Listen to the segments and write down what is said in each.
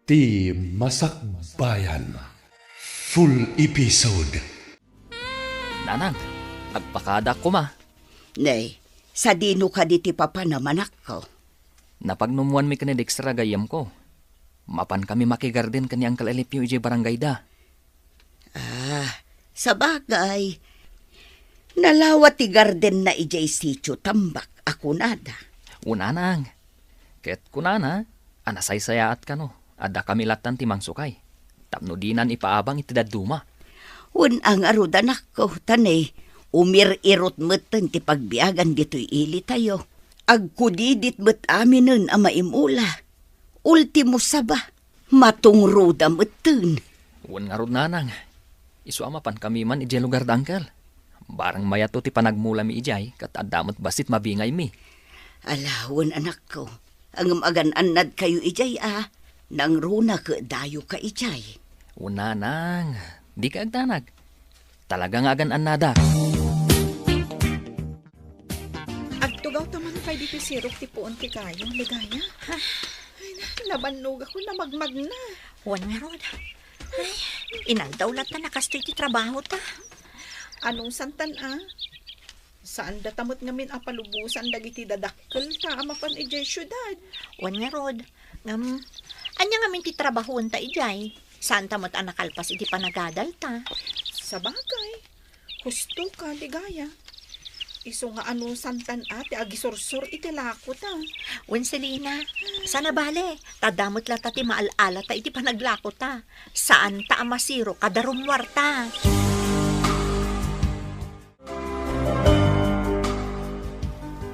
Ti Masakbayan. Full episode. Nanang, agpakada ko ma. Nay, sa dino ka di ti papa naman ako. Napagnumuan mi kani extra gayam ko. Mapan kami makigarden kani Uncle Elipio ije barangay da. Sa bagay, nalawat ti garden na ijay sityo tambak ako nada. Unanang, ket kunana, anasaysayaat ka no. Ada kami latan ti mangsukay. Tapno dinan ipaabang iti daduma. Ang arudan ako, tanay, umir-irot meten ti pagbiagan dito'y ili tayo. Agkudidit met aminen ama imula. Ultimo saba, matungruda meten. Nga rod nanang, isu amapan kami man ije lugar da Uncle. Barang mayato ti panagmula mi ijay, kat adamot basit mabingay mi. Alawon anak ko, ang magan-anad kayo ijay nang runa ka dayo ka ijay. Unanang, di ka agdanag. Talagang agan anada. Agtugaw taman kay di pisirok ti puon ti kayo, ligaya. Ay, labanog ako na magmag na. Juan nga rod. Ay, inagdawlat na nakastoy ti trabaho ta. Anong santan Saan datamot ngamin palubusan dagiti dadakkel ta amapan ijay syudad. Juan nga rod. Anya ngamin ti trabahoon ta ijay. Saan tamot anakalpas iti panagadal ta. Sa bagay, husto ka, ligaya. Iso nga anong santan ti agisursur iti lako ta. Juan Selina, sana bale. Tadamot lata ti maalala ta iti panaglako ta. Saan ta amasiro kadarumwar ta.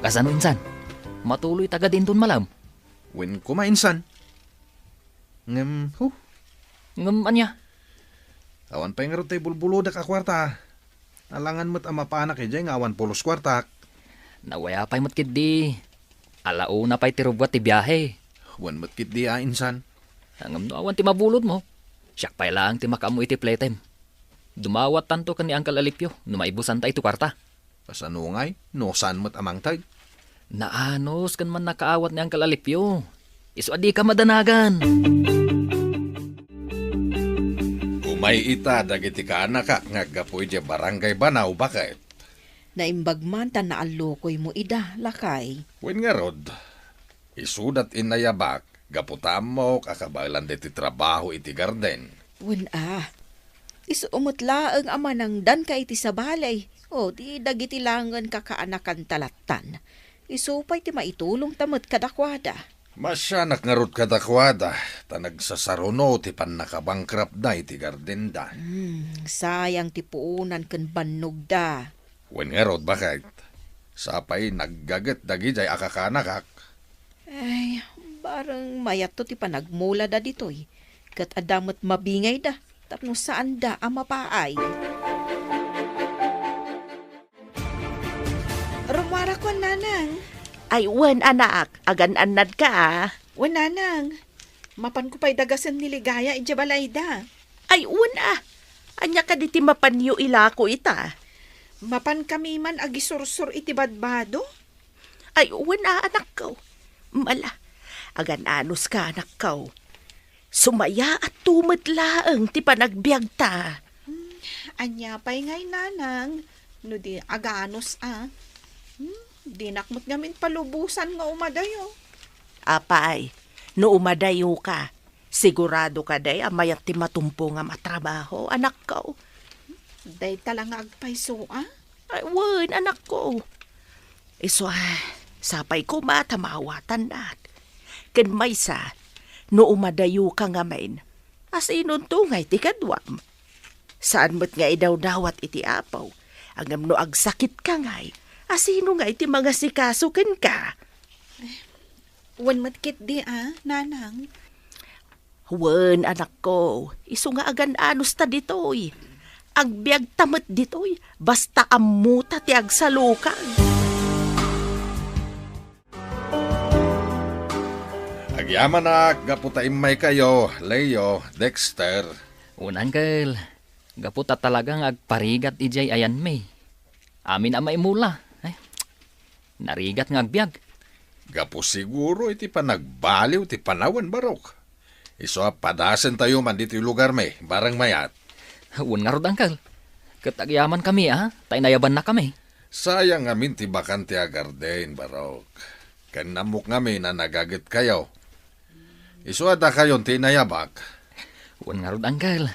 Kasano insan? Matuloy taga din dun malam. Wen kumainsan. Ngam anya. Awan pa nga tayo bulbulo da ka kwarta. Alangan mo't amapanak ijay nga awan pulos kwartak. Nawaya pa'y matkid di. Alauna pa'y tirubwat ti biyahe. Wan mo't kit di insan. Hangam no awan ti mabulod mo. Siyak pa'y lang ti makamu iti playtime. Dumawat tanto kan ni Uncle Alipio. Numaibusan ta ito kwarta. Pasanungay, no saan mo't amang tag. Naanos kan man nakaawat ni Uncle Alipio. Isu adi ka madanagan. Umay ita dagiti ka anak ka nga gapoy di barangay Banaw bakit? Naimbagman ta na alokoy mo ida, lakay. Wen nga rod. Isudat inayabak, gaputam mo kakabailan diti trabaho iti garden. Wen iso umutla ang ama ng dan ka iti sa balay. O di dagiti langan kakaanakan talatan. Iso pa'y ti maitulong tamot kadakwada. Masyanak nga rod kadakwada, tanagsasaruno ti pan nakabangkrap na iti garden da. Sayang ti puunan ken bannog da. Wen nga rod bakit? Sapay naggaget dagi jay akakanakak. Ay, barang mayat to ti panagmula da ditoy. Kat adamot mabingay da, tapno saan da ang mapaay. Rumara ko, nanang. Ay, wan anak, agan-anad ka O, nanang. Mapan ko pa'y dagasan ni Ligaya, ijabalay da. Ay, anya ka di ti mapanyo ilako ita. Mapan kami man agisursur iti badbado. Ay, anak ko. Mala, agan-anos ka anak ko. Sumaya at tumatlaang ti panagbiag ta. Anya pa'y ngay, nanang. No di aganos, Di nakmot ngamin palubusan nga umadayo. Apay, no umadayo ka, sigurado ka day amayat ti matumpo nga matrabaho, anak ko. Day talang agpayso, Ay, anak ko. Iso, sapay ko matamawatan at. Ken maysa, no umadayo ka nga main, as inuntungay ti kadwam. Saan mo't nga idaw-dawat iti apaw, agam no agsakit ka ngay, asino nga iti mga sikasukin ka? Wan matkit di, nanang. Wen, anak ko, iso nga agan-anos ta ditoy. Agbiag tamat ditoy, basta amuta ti agsalukan. Agyaman na, gaputa imay kayo, Leo, Dexter. Unangkel, gaputa talagang agparigat ijay ayan may. Amin ama imula. Narigat nga agbyag. Gapo siguro iti panagbaliw ti panawan barok. Iso padasen tayo man dito yung lugar may, barang mayat. Uwan nga rod, Uncle. Katagyaman kami, Tay nayaban na kami. Sayang ngamin ti bakante agarden, Barok. Kanamok ngamin na nagagit kayo. Iso ada kayon tinayabak. Uwan nga rod, Uncle.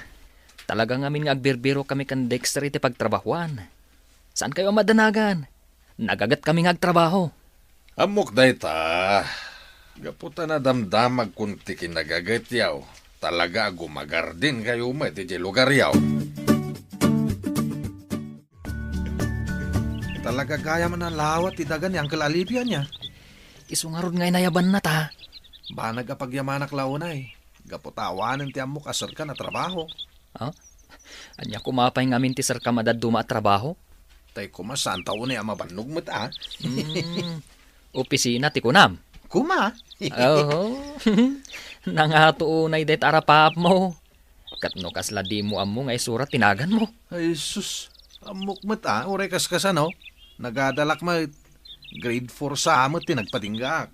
Talaga ngamin nga agbirbiro kami kan Dexter iti pagtrabahuan. Saan kayo madanagan? Nagagat kami nga agtrabaho. Amok day ta. Gaputa na damdamag kung ti kinagagit yaw. Talaga gumagardin kayo mo iti lugar yaw. Talaga gaya man ang lawat ti dagan yang kalalipian niya. Iso nga rod nga inayaban na ta. Ba nagkapagyamanak launay. Gaputawanan ti amok asar ka na trabaho. Anya kumapay ngamin ti sir ka madaduma at trabaho. Tay kumasan taon na mabanog mo ta. Opisina ti kunam. Kuma. Oo. Nangatuunay det arapap mo. Katno kasla di mo amo nga isurat tinagan mo. Ay sus. Amok mo ta. Uray kaskasan no. Nagadalak mo. Grade 4 sa amot ti nagpatinggak.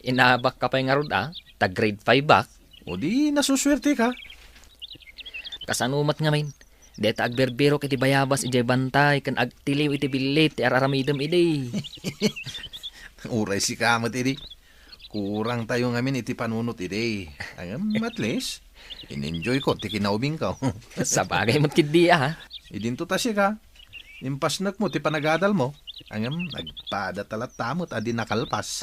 Inabak ka pa nga rod tag grade 5 back. O di nasuswerte ka. Kasanumat nga min. Deta agberbero kiti bayabas ijay bantay kan agtiliw iti bilit ti araramidem iti. Uray si kamot iti. Kurang tayo ngamin iti panunot iti. Ang at least, in-enjoy ko ti kinaubing ka. Sa bagay mo't kidi Idinto tasya ka. Impasnak mo ti panagadal mo. Ang nagpada talat tamot adi nakalpas.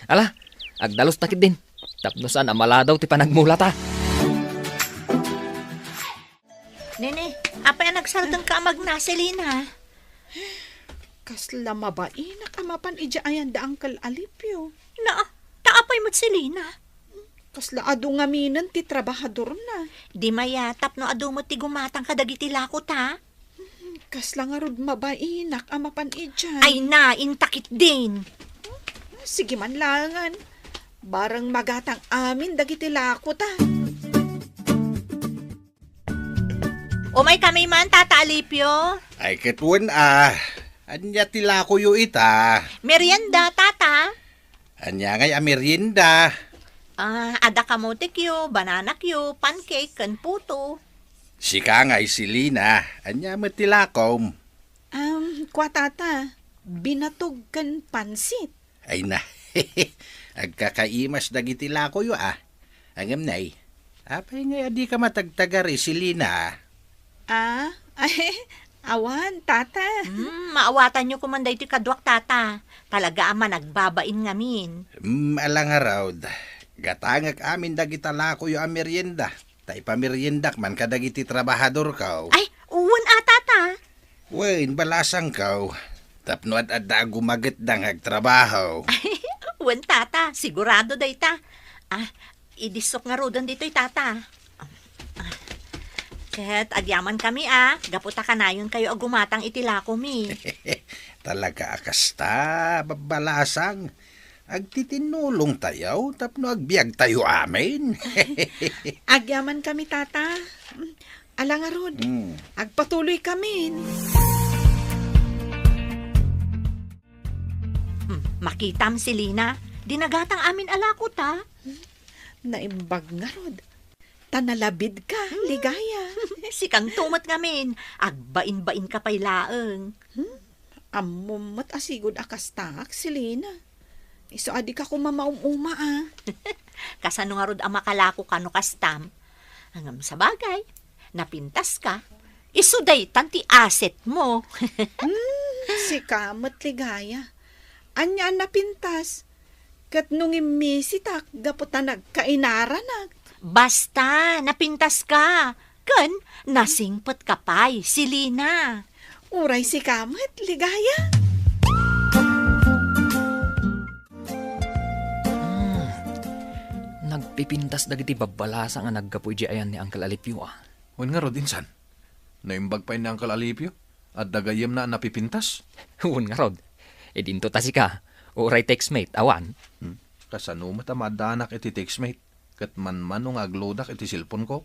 Ala, agdalos takid din. Tapnosan amala daw ti panagmula ta. Nene, apa yung nagsardang ka magna, Selena? Kasla mabai na kamapan ija ayan da Uncle Alipio. Taapay mo't Selena. Kasla adu nga minan ti trabahador na. Di mayatap no adu mo ti gumatang kadagiti lakot ha? Kasla nga rod mabai na kamapan ija. Ay na, intakit din. Sige man langan. Barang magatang amin dagiti lakot ta. Umay kami man, Tata Alipio. Ay ketuen anya tila ko yu ita. Merienda, Tata. Anya ngay merienda. Ada kamote kyo, banana kyo, pancake, kan puto. Sika ngay silina. Anya matilakom. Kwa tata, binatog kan pansit. Ay na. Agkakaimas dagiti lako yu Angam nay. Apay ngay adi ka matagtagari silina. Awan, tata. Maawatan nyo kumanday ti kadwak, Tata. Talaga ama nagbabain ngamin. Alang arawd. Gatangak amin dagita lako yu merienda. Tay pameriendak man kadagiti trabahador kaw. Ay, uwan Tata. Wen balasang kaw. Tapno at gumagit dang agtrabaho. Uwan, Tata. Sigurado day ta. Idisok nga rodan dito'y, Tata. Ket agyaman kami gaputa kanayon kayo agumatang itilako mi. Talaga akasta, babalasang. Agtitinulong tayo, tapno agbiag tayo amin. Agyaman kami, tata. Alang arod, agpatuloy kami. Makitam si Lina, dinagatang amin alakot Naimbag nga rod. Tanalabid ka, ligaya. Sikang tumat ngamin, agbain-bain ka pa'y laeng. Amumot asigod akastak, Selena. Iso adi ka kumamaum-uma Kasano nga rod ang makalako ka no kastam. Hangam sa bagay, napintas ka. Isuday tanti asset mo. Si kamot ligaya. Anya napintas. Kat nung imisitak, gaputa nagkainaranag. Basta, napintas ka. Ken, nasingpot ka pa'y, si Lina. Uray si kamot, ligaya. Nagpipintas dagiti babalasa nga naggapoy di ayan ni Uncle Alipio Wen nga rod insan. Naimbag pa ni Uncle Alipio. At dagayem na napipintas. Uwan nga rod. Dinto ta si ka. Uray textmate, awan. Kasano matamadanak iti textmate. Kat manmanong aglodak iti silpon ko.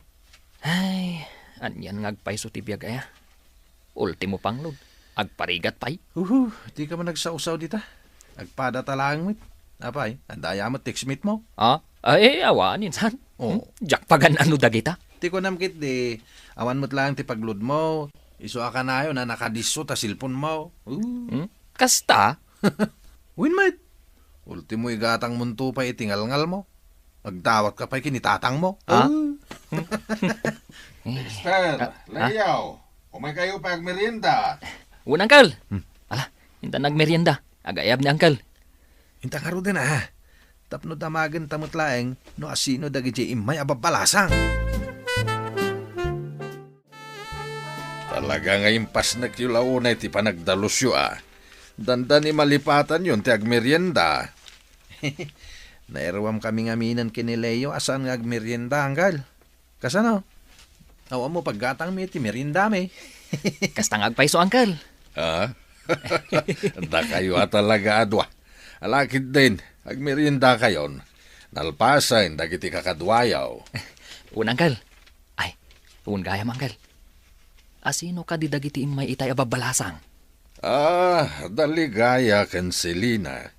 Ay, anyan ngagpaiso ti biyag aya. Ultimo panglod. Agparigat pay. Di ka man nagsausaw dita. Agpada talang mit. Apay, andaya mo text-meet mo. Ay, awanin, san? Oo. Jakpagan ano dagita? Ti ko namkit di, awan mo't lang ti pagload mo. Iso ka na yun na nakadiso ta silpon mo. Kasta? Win mate. Ultimo igatang munto pa itingalngal mo. Magtawat ka pa kinitatang mo. Dexter, Leo, umay kayo pag merienda. Un, Uncle. Ala, hinta nagmerienda. Agayab ni Uncle. Hinta ka ro din Tapno damagan tamot laeng no asino dagi imay ababalasang. Talaga ngayon pas nagkilaunay ti panagdalusyo Danda ni malipatan yun ti agmerienda. Nairawam kami ngaminan kini Leo asan nga agmerienda hanggal. Kasano? Awa mo paggatang mi ti merienda mi. Kasta ngagpaiso, Uncle. Da kayo talaga adwa. Alakid din, agmerienda kayon. Nalpasan, dagiti kakadwayaw. Un, Uncle. Ay, un gayam, Uncle. Asino ka di dagiti imay itay ababalasang? Daligaya ken Selina.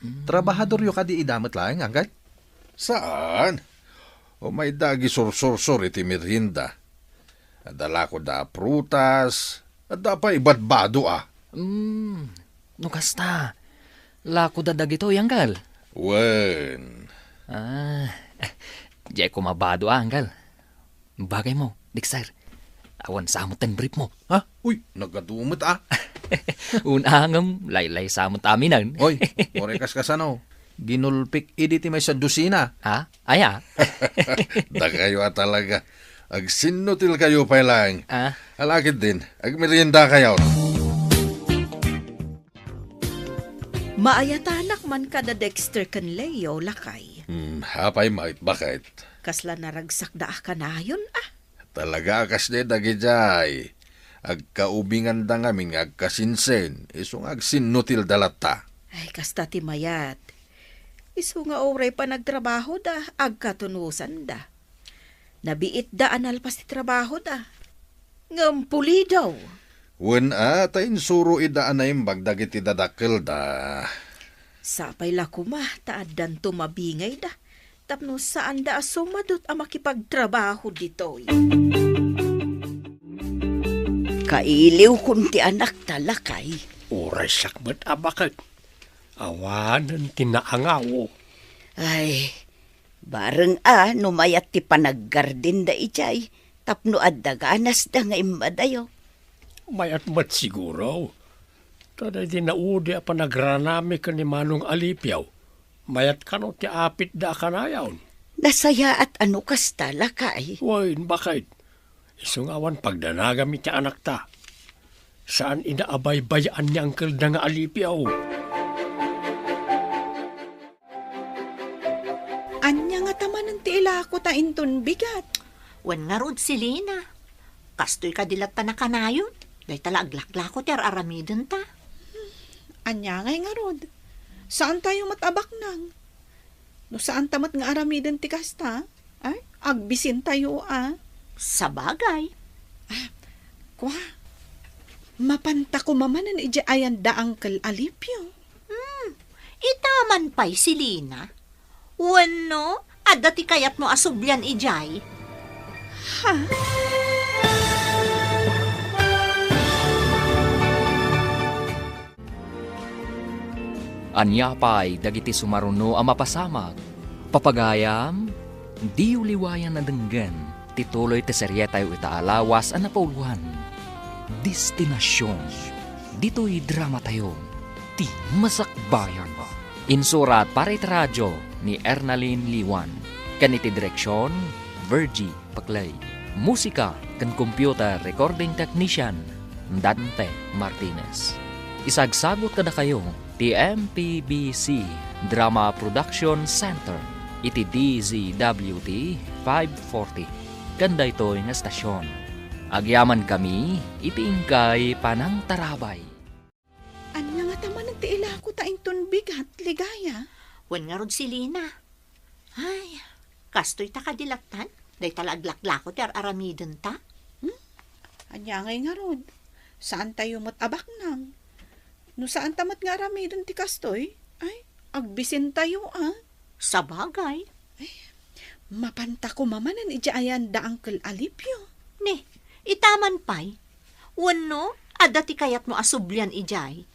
Trabahador yo ka di idamot laeng hanggal. Saan? O may dagi sursur iti merienda. Adala ko da prutas, adda pa ibadbado No kasta. Lako da dagito, Uncle. Wen. Di ko mabado, Uncle. Bagay mo, Dexter. Awan samot ang brief mo. Ha? Uy, nagadumot Unangam, laylay samot aminan. Oy, orekas kasano. Ginulpik idi ti may sa dusina. Aya. Da kayo talaga. Agsinutil kayo pa lang. Alakid din, agmerienda kayo. Maayatanak man kada Dexter kan Leo lakay. Hapay mait bakit? Kasla naragsak da ka na yun Talaga akas de dagijay. Agkaubingan da ngamin agkasinsen. Isong agsinutil dalata. Ay, kasta ti mayat. Isu nga oray pa nagtrabaho da, agkatunusan da. Nabiit da analpas ti trabaho da. Ngampuli daw. Wen tayin suro ida anayim bagdag iti dadakil da. Sapay la kuma, taadan tumabingay da. Tapno saan da sumadot ang makipagtrabaho dito. Kailiw kunti anak talakay. Oray sakbat bakit? Awanan tinaangaw. Ay, bareng numayat ti panaggardin da ijay. Tapno addaganas da nga imadayo. Mayat mat siguro. Taday di naudi pa nagranami ka ni Manong Alipyaw. Mayat ka no ti apit da kanayaw. Nasaya at ano kasta lakay. Uy, bakit? Isungawan pagdanagami ti anak ta. Saan inaabay-bayaan ni Uncle da nga Alipyaw? Anya nga taman ng tila ko ta inton bigat. Wan nga rod si Lina. Kastoy ka dilat ta na kanayon. Day tala aglaklako ti aramiden ta. Anya ngay nga rod. Saan tayo matabak nang? No saan tamat nga aramiden ti kasta? Ay, agbisin tayo Sa bagay. Kwa, mapanta ko mamanan ija ayan da Uncle Alipyo. Itaman pa'y si Lina. Wano, adda ti kayat mo asubyan ijay. Anya pa'y dagiti sumaruno ang mapasamag. Papagayam, di uliwayan na denggan. Tituloy ti serye tayo itaalawas ang napauluhan. Destinasyon. Dito'y drama tayo. Ti Masakbayan. Insurat para iti radyo ni Ernalyn Liwan. Kaniti direksyon, Virgie Paclay. Musika kan computer recording technician, Dante Martinez. Isagsagot kada kayo ti MPBC Drama Production Center iti DZWT 540 kanda ito nga estasyon. Agyaman kami iti ingkay panang tarabay. Anya nga taman ng tiila ko ta inton bigat ligaya. Wan nga rod si Lina. Ay, kastoy ta kadilatan. Day tala aglaklako ti aramiden ta. Anya ngay nga rod. Saan tayo matabak nang? No saan tamat nga aramidon ti kastoy? Ay, agbisin tayo, Sa bagay. Mapanta ko mamanan ijaayan da Uncle Alipio. Ni, itaman pa'y. Wano, adati kayat mo asublyan ijay.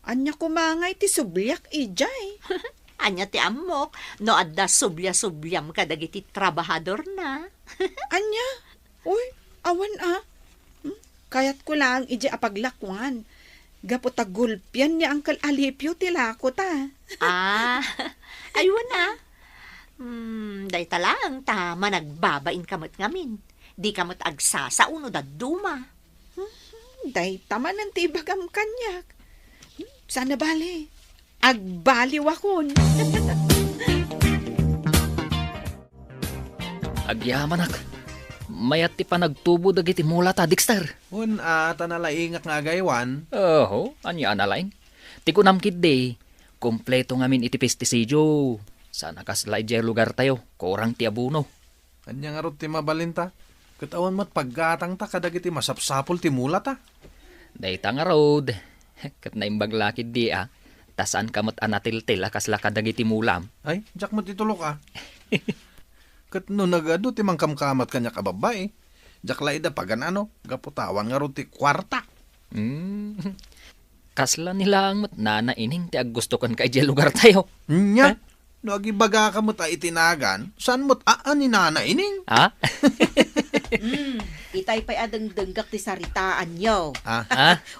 Anya kumangay ti subliak ijay. Anya ti amok, no adda sublia-subliam kadagiti trabahador na. Anya? Uy, awan Kayat ko lang ijay apaglakwan. Gapotagulpyan ni Uncle Alipio tilako ta. Ayun na. Day talang tama nagbabain kamot ngamin. Di kamot agsa sa uno da duma. Day tama ng tibagam kanyak. Sana bali. Agbaliw akon. Agyaman ak. Mayat ti pa nagtubo dagiti mula ta, Dexter. Tanalaingak nga agaywan. Oho, anya analaing. Ti kunamkid de, kompleto ngamin iti pestisidyo. Sana kasla ijay lugar tayo, korang ti abuno. Anya nga rot ti mabalinta. Katawan mat paggatang ta kadagiti masapsapol ti mula ta. Dayta nga road. Kat naimbag lakid di tasan kamot anatil-til kasla kadagiti mulam. Ay, jak mo titulok Kat no nagado ti mangkamkamat kanya kababay. Jak laida pagan gaputawan nga rot ti kwarta. Kasla nila ang nana ining ti aggusto kan kay lugar tayo. Nya? No agibaga ka mo ta itinagan, saan mo't ni nana ining? Itay pa'y adang denggak ti saritaan yo.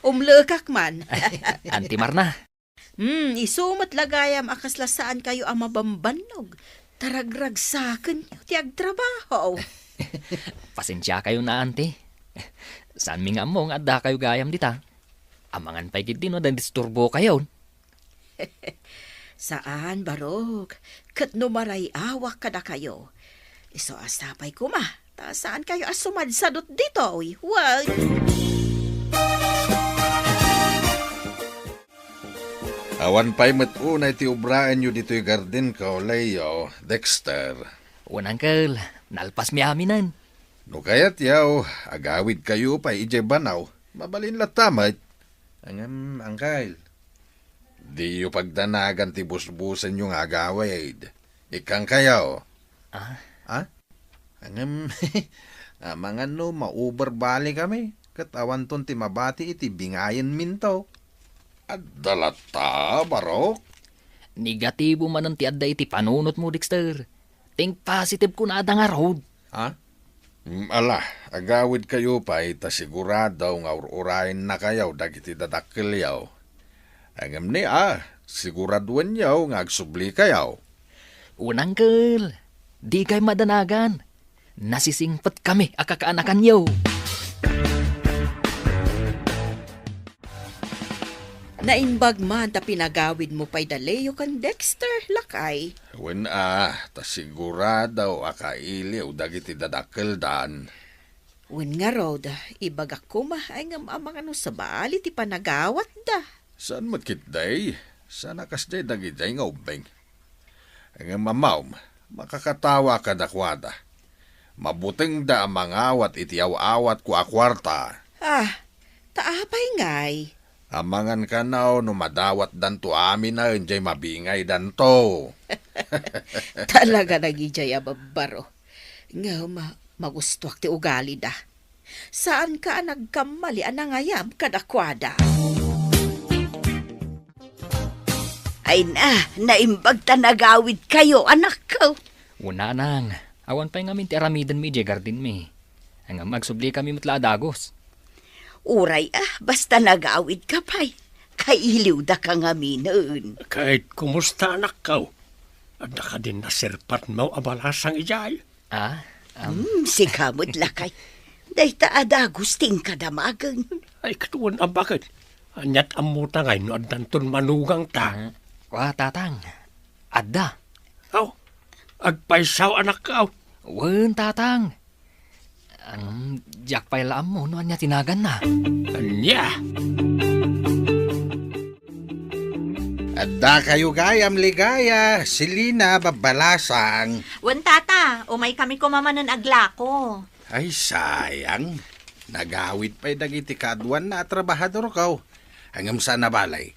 Umlekak man. Anti Marna. Isumat lagayam akaslasaan kayo ang mabambanog. Taragrag sa akin ti agtrabaho. Pasensya kayo na, auntie. Saan mi nga mong adda kayo gayam dita? Amangan pa'y gid din dan disturbo kayo. Saan, Barok? Kat numaray awak kada kayo. Iso asapay ko saan kayo asumadsadot dito? Wag! Awan pa'y matunay ti ubraan nyo dito'y garden ko, Leo, Dexter. Unangkel, nalpas mi aminan. No kaya't yaw, agawid kayo pa ije banaw, mabalin latamay. Angkyle. Di yu pagdanagan ti busbusan yung agawid. Ikang kayaw. Mga mauber bali kami. Katawan ton ti mabati iti bingayan minto. At dalata, Barok. Negatibo man ang ti adda iti panunot mo, Dexter. Think positive ko na adda nga road. Agawid kayo pa ita sigurado nga urain na kayaw dagiti dadakil yaw. Angam ni siguraduan yaw nga agsubli kayaw. Unangkel, di kay madanagan. Nasisingpet kami akakaanakan yaw. Naimbag man ta pinagawid mo pa'y daleyo kan Dexter, lakay. Wen ta sigurado akailiw dagiti dadakil dan. Wen nga rod, ibagak ko ay nga mga sa bali ti panagawat da. Saan matkitday? Sana kasday dagiday nga ubeng. Ang mamaw, makakatawa ka dakwada. Mabuting da mangawat iti awat ko akwarta. Taapay ngay. Amangan ka na no madawat danto amin na enjay mabingay danto. Talaga nagijay ababaro. Nga magustuak ti ugali da. Saan ka nagkamali anangayam kadakwada? Ay naimbag ta nagawid kayo, anak ko. Una nang, awan pa'y ngamin ti aramidan mi, garden mi. Hanggang magsubli kami mutla dagos. Uray basta nagawid ka pa'y. Kailiw da ka nga minon. Kahit kumusta anak ka, adda ka din nasirpat mo abalasang ijay. Si kamot lakay. Dahita adagusting kadamagan. Ay katuan bakit? Anyat amuta ngay no adanton manugang ta. Kwa tatang, adda. Agpaisaw anak ka. Wen tatang. Ang jakpay laam mo no anya tinagan na. Anya. Adda kayo gayam ligaya, silina babalasang. Wan tata, umay kami kumamanan aglako. Ay sayang, nagawit pa'y dagiti kaduan na trabahador kaw. Hanggang sa nabalay,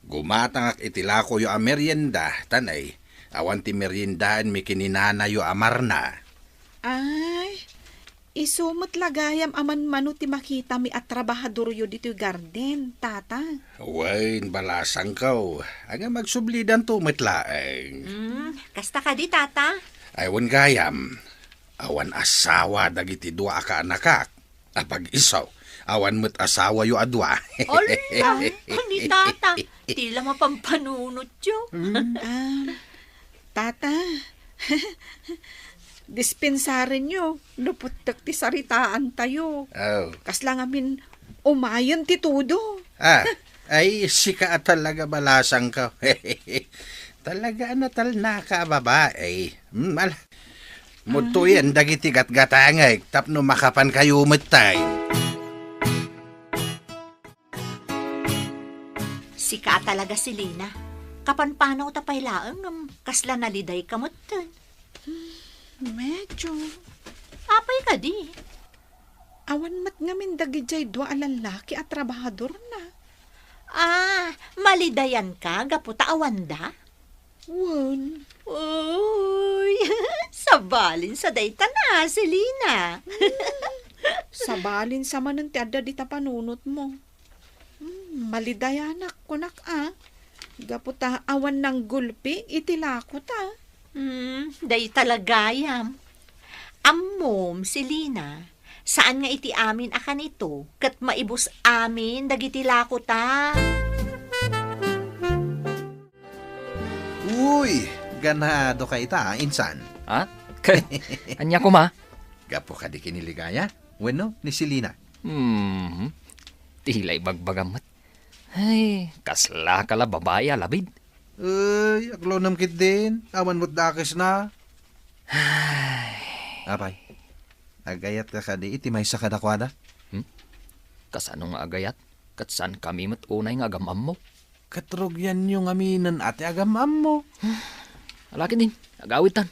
Gumatangak itila ko yo a merienda, tanay. Awan ti meriendaan mi kininana yo amarna. Ay, isumot lagayam aman mano ti makita mi at trabahador yo dito garden, tata. Wain, balasang kaw. Ang magsublidan to matlaeng. Kasta ka di, tata? Aywan gayam. Awan asawa dagiti dua ka anakak. Apag isaw, awan mo't asawa yo adwa. Ala, ni tata. Tila mapampanunot yo. Tata, dispensarin nyo, naputak ti saritaan tayo. Oh. Kaslang amin, umayon ti tudo. Ay, sika talaga balasang ka. Talaga natal na ka babae. Muto yan, dagiti gatgatangay, tapno makapan kayo umatay. Sika talaga si Lina. Kapanpanaw tapay laang kasla naliday kamutan. Medyo, Apay ka di. awan mat ngamin dagijay dua alalaki at trabahador na. Malidayan ka, gaputa awanda? Wan, Uy, sabalin sa dayta na, si Lina. sabalin sa manan ti adda di tapanunot mo. Malidayanak kunak Gaputa awan ng gulpi, itilako ta. Day talagayam. Ammom, si Lina, saan nga iti amin akan ito, kat maibus amin, dagiti lako ta. Uy, ganado ka ita, insan. Ha? Anya ko ma? Gapo ka di kiniligaya? Bueno, ni Silina. Tila'y bagbagamat. Ay, kasla kala babaya labid. Uy, aglo namkit din. Awan mo't dakis na. Apay, agayat ka di iti may sa kadakwada. Kasano nga agayat? Kat saan kami unay nga agamam mo? Katrog yan yung aminan ate agamam mo. Alakin din, agawitan.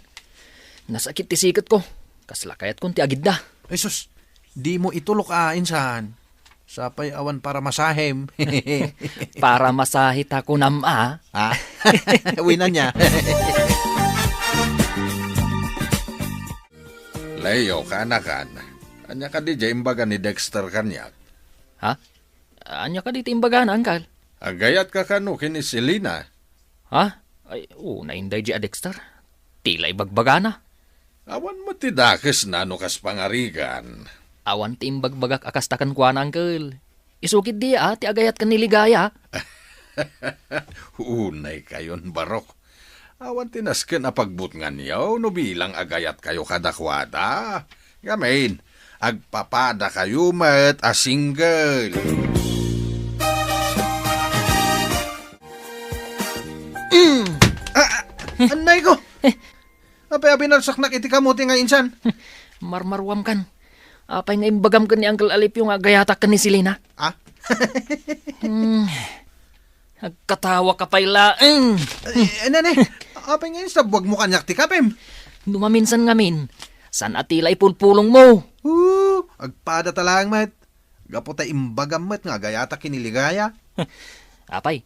Nasakit ti sikat ko. Kasla kayat kong ti agid na. Ay sus, di mo itulok insan. Sapay awan para masahem. Para masahit ako nama. Ha? Winan niya. Leo, kanakan. Anya ka di jay imbaga ni Dexter kanyak. Ha? Anya ka di timbagan, angkal? Agayat ka kanu kini si Lina. Ha? Ay, nainday di Dexter. Tila'y bagbagana. Awan mo ti dakes na no kas pangarigan. Awan ti imbagbagak akastakan kwa na, angkal. Isukid di ti agayat kan niligaya. Unay kayon barok. Awan tinasken a pagbut nga niyaw no bilang agayat kayo kadakwada. Gamin, agpapada kayo met a single. Anay ko! Apay binalsak na iti kamuti nga insan. Marmarwam kan. Apay nga imbagam kan ni Uncle Alip yung agayatak kan ni Silina. Agkatawa ka pa'y laeng. Nane, apay nga insan, buwag mo kanyak ti kapim. Numaminsan ngamin. San atila'y pulpulong mo? Agpada talang mat. Gapo ta imbagam mat nga gayata kiniligaya. Apay,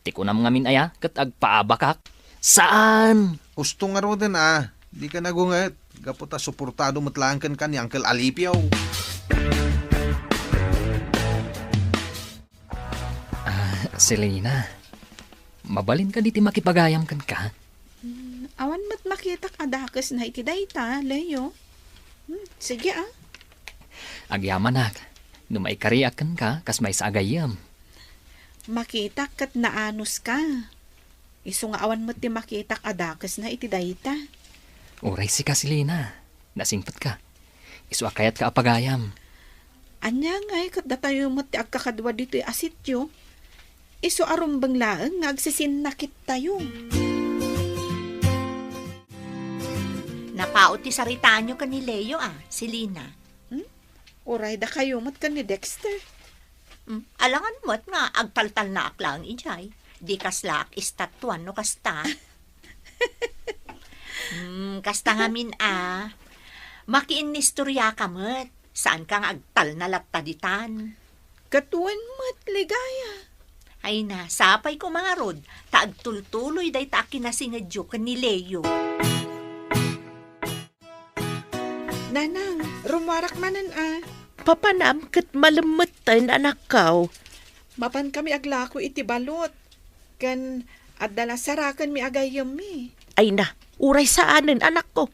tikunam ngamin aya, kat agpaabakak. Saan? Gusto nga ro din Di ka nagungat. Gapo ta suportado matlangkan ka ni Uncle Alipio. Selena, mabalin ka diti makipagayam kan ka? Awan mat makita kadakas na iti dayta, Leo. Sige Agyaman nak, numay kariak kan ka, kas may sa agayam. Makita kat naanos ka. Iso nga awan mat ti makita kadakas na iti dayta. Uray si ka, Selena. Nasingpot ka. Isu akayat ka apagayam. Anya nga kat datayo mat ti agkakadwa dito asityo. Iso arumbang laeng nga agsisinakit tayo. Napaot ti saritaan nyo ka ni Leo si Lina. Uray da kayo mat ka ni Dexter. Alangan mo't nga agtaltal na aklang ijay. Di kaslak istatuan no kasta. Kasta ngamin makiinistorya ka mo't. Saan kang agtal na lataditan? Katuan mat ligaya. Ay na, sapay ko mga rod, taagtultuloy day ta kinasingadyo kan ni Leo. Nanang, rumarak manan Papanam kat malamutan anak ko. Mapan kami aglako iti balot. Kan adala sarakan mi agayam mi. Ay na, uray saanin anak ko.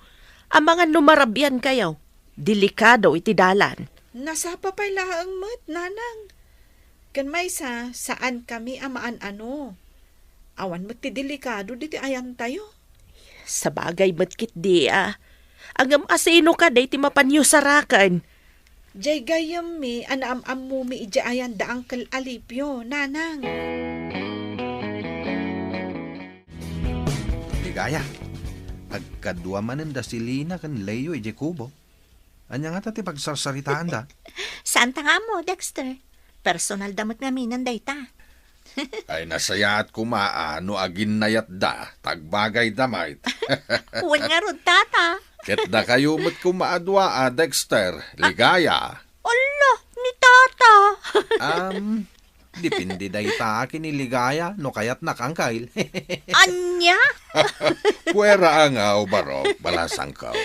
Ang mga lumarabyan kayo. Delikado iti dalan. Nasa papay laang mat, nanang. Kan may saan kami amaan ano. Awan mo't ti delikado diti ayan tayo. Sa bagay matkit di Agam asino ka day ti mapanyo sarakan. Jay gayam mi, anaam-am mo mi ija ayan da Uncle Alipio, nanang. Ligaya. Agkadwa manen da si Lina kan Leo ije kubo. Anya nga ti pagsarsaritaan da. Saan ta nga mo, Dexter? Personal damot nga minan day ta. Ay nasayaat kumaano agin nayat da, tagbagay damait. Uwan nga rod, tata. Ket da kayo mo't kumaadwa Dexter, ligaya. Ala, ni tata. Dipindi day ta kiniligaya no kayat nakangkail. Anya? Puwera ang barok, balasang kao.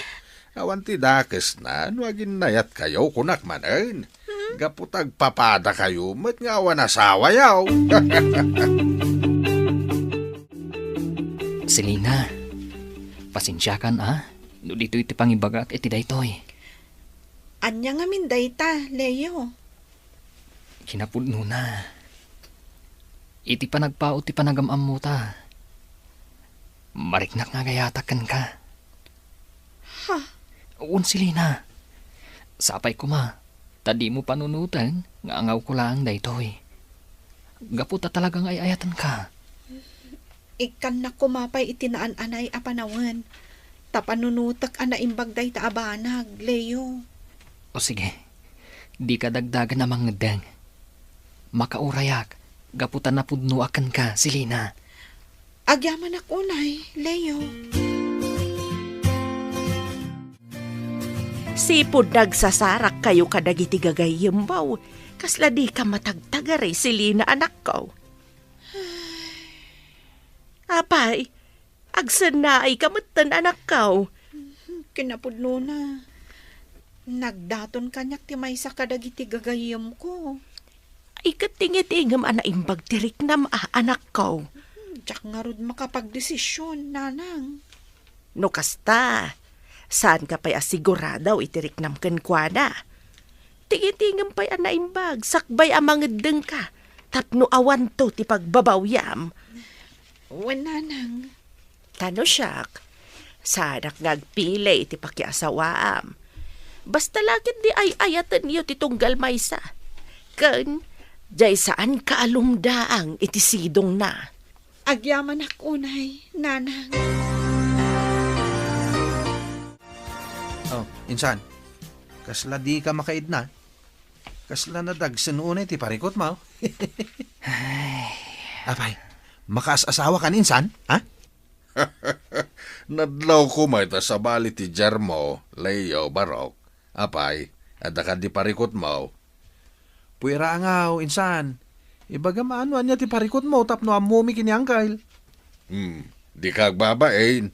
Awan ti dakes na, no agin nayat kayo kunak manen. Gaputag papada kayo, mat nga awan asawa yaw. Selina, pasensya kan no dito iti pangibagak iti daytoy. Anya nga min dayta, Leo. Kinapudno na. Iti panagpao ti panagamam mo ta. Mariknak nga gayatakan ka. Ha? Uun Selina. Sapay ko ma. Tadi mo panunutan nga angaw ko lang daytoy. Gaputa talagang ay ayatan ka. Ikan na kumapay itinaan anay apanawan. Tapanunutak ana imbag day ta abanag, Leo. O sige, di ka dagdagan namang ngedeng. Makaurayak, gaputan na pudno akan ka, Selina. Agyaman ako, nay, Leo. Sipod nagsasarak kayo kadagiti gagayembaw. Kasla di ka matagtagari, Selina anak ko. Apay, agsan na ay kamutan anak ko. Kinapudno na. Nagdaton kanyak ti may sa kadagiti gagayem ko. Ay katingit-ingam ana imbag tirik nam anak ko. Diyak nga rod makapagdesisyon, nanang. No kasta, saan ka pa'y asiguradaw itirik nam kenkwana? Tingitingam pa'y ana imbag, sakbay amangedeng ka. Tapno awan to ti pagbabawyam. Wan, nanang. Tano siyak, sanak ngagpilay ti pakiasawaam. Basta lakit di ay ayatan niyo ti tunggal maysa. Ken, jay saan kaalumdaang iti sidong na. Agyaman ako, nay, nanang. Oh, insan. Kasla di ka makaid na. Kasla na dagsan unay ti parikot mo. Apay, makaas-asawa ka insan, ha? Nadlaw ko may ta sa bali ti Jermo, Leo, Barok. Apay, ada ka di parikot mo. Puwera angaw, insan. Ibaga maano niya ti parikot mo tapno amumi kini angkal. Di ka agbabain.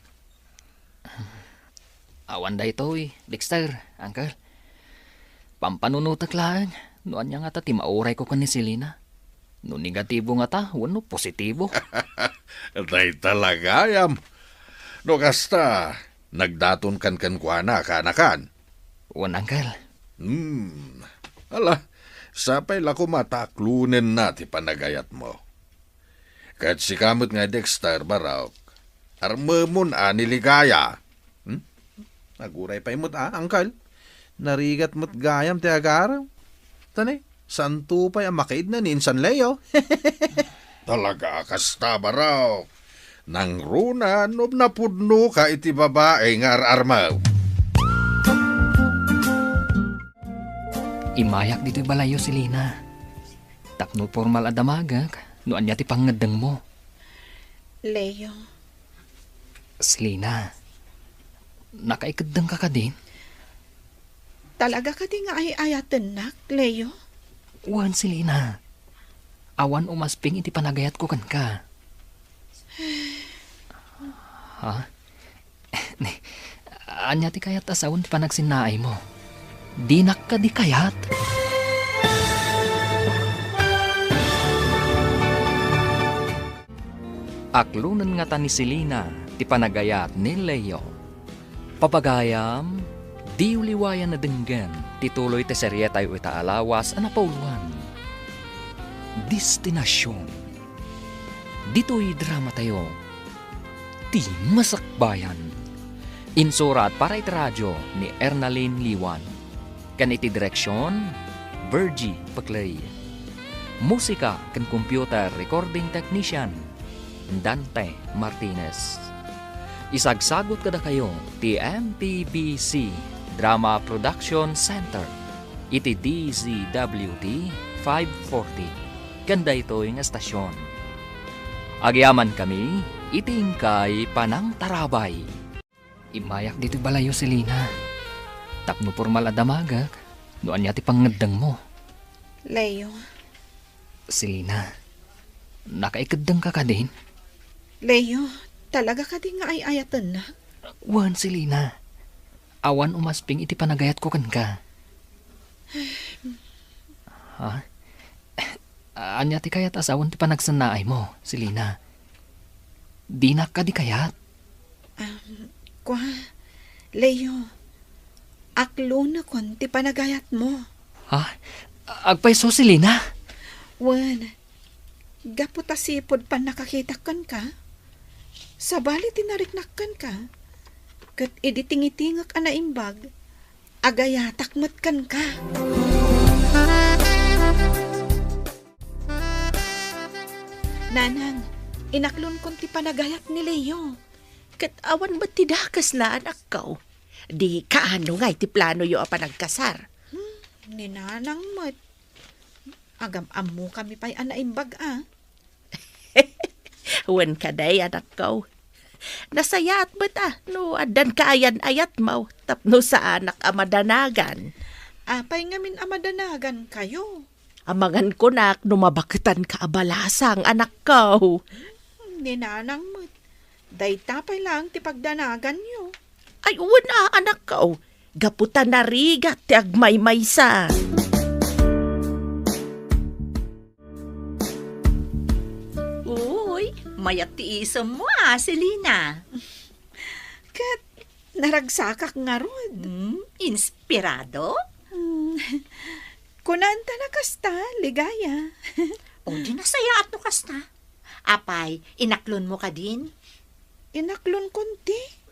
Awan daytoy, Dexter, Uncle. Pampanunutak lang, noan niya nga ta ti mauray ko kan ni Selina. No negatibo nga ta, wano positibo. Day talaga yam. No kasta, nagdaton kan kuana kanakan. Wan, Uncle. Ala, sapay lako mataklunen na ti panagayat mo. Kahit si kamot nga Dexter, Barok, armamon niligaya. Naguray pa imot angkal. Narigat mo't gayam ti agaraw. Tanay, santo pa yung makaid na ninsan Leo. Talaga kasta, Barok. Nang runa, nob na pudno ka iti babae nga armaw. Imayak dito'y balayo, Selina. Tapno formal adamagak, noan niya ti pangadang mo. Leo. Selina, nakaikadang ka din? Talaga ka di nga ay ayatan nak, Leo? Wan, Selina. Awan umasping iti panagayat ko kan ka. Ha? Anya ti kayat asawon ti panagsinaay mo. Dinak ka di kayat. Aklunan nga ta ni Selena ti panagayat ni Leo. Papagayam, di uliwayan na denggan tituloy ti serye tayo itaalawas ana pauluan. Destinasyon. Dito'y drama tayo. Ti Masakbayan. Insurat para iti radyo ni Ernalyn Liwan. Kan iti direksyon, Virgie Paclay. Musika kan computer recording technician, Dante Martinez. Isagsagot kada kayo ti MPBC Drama Production Center. Iti DZWT 540. Ganda ito yung estasyon. Agyaman kami, itingkay panang tarabay. Imayak dito balayo Selena. Tapno formal adamagak, noan niya ti pangadang mo. Leo, Selena, nakaikadang ka din? Leo, talaga ka din nga ay ayatan na. Wan Selena, awan umasping iti panagayat ko kan ka. Ha? Anya ti kayat asawan ti panagsanaay mo, Selena. Di na ka di kayat. Kwa, Leo, aklo na kon ti panagayat mo. Ha? Agpaiso, Selena? Wan, gaputasipod pa nakakitakan ka. Sabali tinariknakan ka. Kat iditingitingak anaimbag, agayatakmat ka. Nanang, inaklon kon ti panagayat ni Leo. Kat awan ba't tidakas na anak ko? Di kaano nga iti plano yo a panagkasar. Ni nanang mat. Agam-am mo kami pa'y anaimbag Wan ka day anak ko. Nasayat ba't no adan kaayan ayat mo tapno sa anak amadanagan. Apay ngamin amadanagan kayo. Amangan ko nak numabakitan ka abalasang anak ko. Ni nanang mat. Day tapay lang ti pagdanagan nyo. Ay una anak ko. Gaputan na rigat ti agmay-maysa. Uy, mayat tiisam mo Selena. Kat naragsakak nga rod. Inspirado? Kunanta na kasta, ligaya. O di nasaya at no kasta. Apay, inaklon mo ka din? Inaklon konti.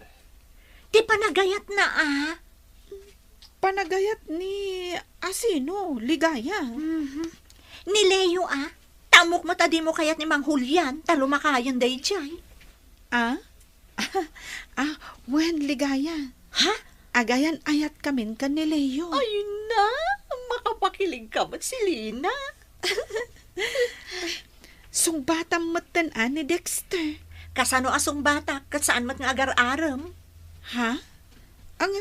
Di panagayat na Panagayat ni Asino, ligaya. Ni Leo Tamok mo tadi mo kayat ni Mang Julian, talo makayan day jay. Wen, ligaya. Ha? Agayan ayat kamin kan ni Leo. Ayun na, makapakilig ka ba't si Lina? Sungbatang matan ni Dexter. Kasano asong bata, kat saan mat nga agar-aram? Ha? Ang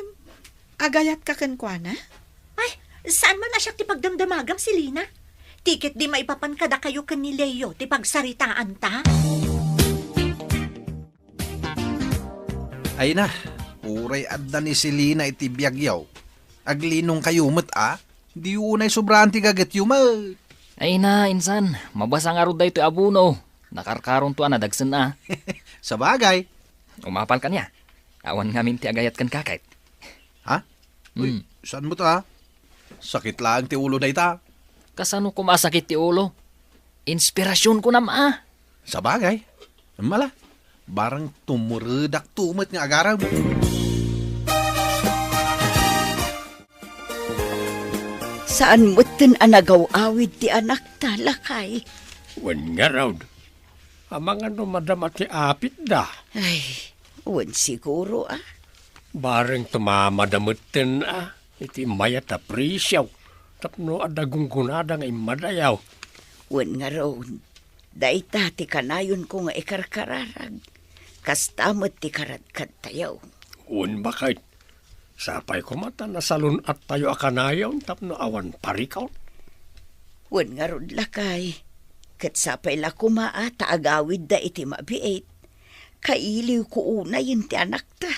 agayat ka kankwana? Ay, saan man na siya ti pagdamdamagam si Lina? Tiket di maipapankada kayo kan ni Leo, ti pagsaritaan ta? Ay na, uray adda ni Selena iti biyagyaw. Aglinong kayo di unay sobrang tigagat yumat. Ay na, insan, mabasa nga ro da ito abuno. Nakarkaron to dagsan Sa bagay. Umapal ka niya. Awan ngamin ti agayat kan kakait. Ha? Uy, saan mo ta? Sakit lang ti ulo na ita. Kasano kumasakit ti ulo? Inspirasyon ko na Sa bagay. Mala, barang tumuredak tumat nga agaraw. Saan mo tin anagaw-awid ti anak talakay? Wan nga raw. Amang ano madam at apit da. Ay, wan siguro Bareng tumamadamitin iti mayat na prisyaw. Tapno adagong gunada nga imadayaw. Wan nga raw. Daita ti kanayon ko nga ikarkararag. Kastamot ti karadkad tayaw. Un bakit? Sapay ko mata na salon at tayo akanayaw tapno awan parikaw. Wan nga rod lakay. Kat sapay la kumaa taagawid da iti mabiit. Kailiw ko una yun ti anak ta.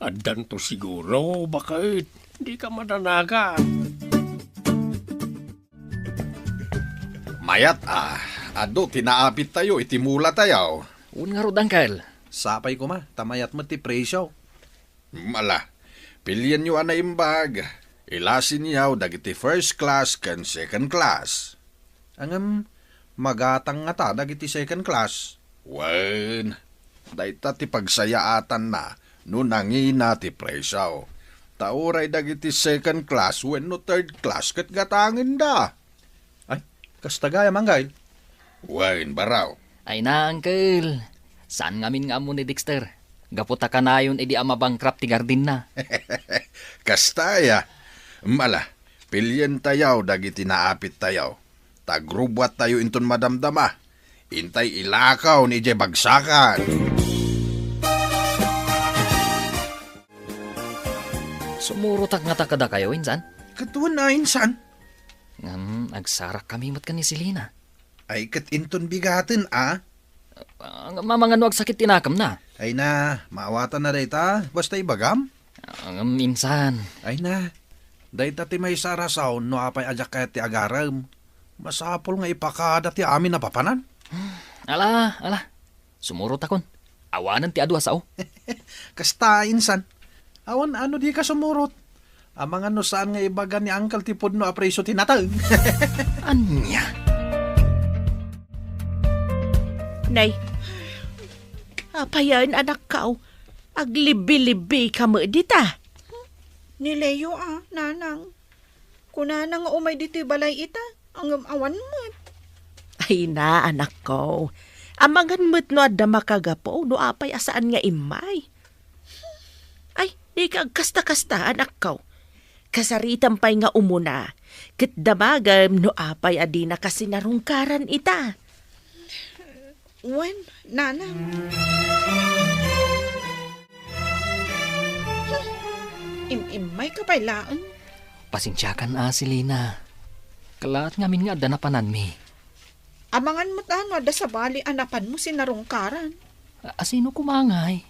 Addan to siguro, bakit? Di ka mananaga. Mayat ado tinaapit tayo itimula tayo. Un nga rod, Uncle. Sapay ko ma, tamayat mo ti presyo. Mala, pilyan nyo ana imbag. Ilasin niyaw dagiti first class kan second class. Angam, magatang nga ta, dagiti second class. Wen, dayta ti pagsayaatan na, no nangina ti presyo. Tauray dagiti second class, when no third class, kat gatangin da. Ay, kastagaya manggayl. Wen, baraw. Ay na, Uncle. Saan ngamin nga mo ni Dexter? Gaputa ka na yun, edi ama bankrupt ti gardin na. Kastaya. Mala, pilyan tayaw dagiti naapit tayaw. Tagrubwat tayo inton madamdama. Intay ilakaw ni Jay bagsakan. Sumurutak nga takada kayo, insan? Katuan na insan. Agsarak kami mat ka ni Selina. Ay kat inton bigatin Mamangano ag sakit tinakam na. Ay na, maawatan na dayta, basta ibagam. Minsan. Ay na, dayta ti may sarasaw no apay ajak kaya ti agaram. Masapol nga ipakada ti amin na papanan. Ala. Sumurot akon. Awanan ti adwa sao. Kasta insan. Awan ano di ka sumurot. Amang ano saan nga ibaga ni Uncle ti pudno apreso tinatag. Anya? Nay, apayan anak kao. Aglibi-libi ka mo dita. Ni Leo nanang. Kunana nga umay dito'y balay ita, ang awan mo. Ay na, anak ko. Amangan mo't no adda makagapo, no apay asaan nga imay. Ay, di ka kasta-kasta, anak ko. Kasaritan pa'y nga umuna. Kat damagam no apay adi na kasi narungkaran ita. Wen, nanang. Imay ka pa'y laan. Pasensyakan Selina. Kalaat ngamin nga adda na panan mi. Amangan mo't ada sa bali anapan mo sinarungkaran. Asino kumangay?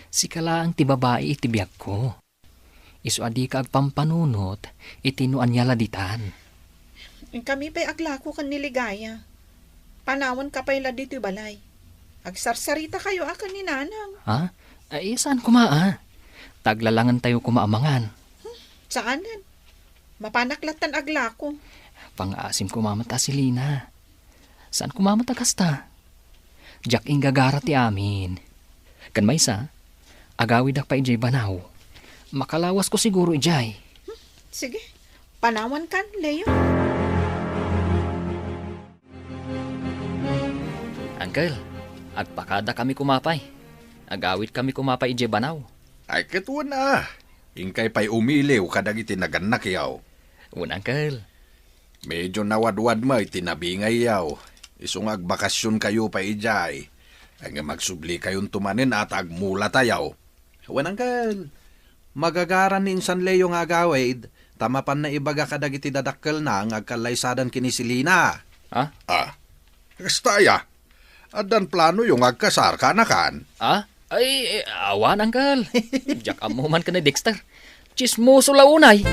Si kala ang ti babae iti biyag ko. Isu adi ka agpampanunot, itinuan niya laditan. Kami pa'y aglako kan niligaya. Panawan ka pa'y dito'y balay. Agsarsarita kayo akan ni nanang. Ha? Ay, saan kumaa? Taglalangan tayo kumaamangan. Saanan? Mapanaklatan aglako. Pang-asim kumamata si Lina. Saan kumamata kasta? Jack ingagara ti amin. Kan may isa, agawid ak pa ijay banaw. Makalawas ko siguro ijay. Sige, panawan kan, Leo. Uncle, agpakada kami kumapay. Agawid kami kumapay ijay banaw. Ay katuan na. Ingkay pa'y umiliw kadagiti naganak yaw. Uncle. Medyo nawadwad mo itinabingay yaw. Isong agbakasyon kayo pa ijay. Ang magsubli kayong tumanin at agmula tayaw. Uncle, magagaran ni insan Leo nga agawid, tamapan na ibaga kadagiti dadakkel na ang agkalaysadan kini Selina. Ha? Kastaya. Adan plano yung agkasar kanakan. Ay, awan, Uncle. Jack amuman ka ni Dexter. Chismoso launay.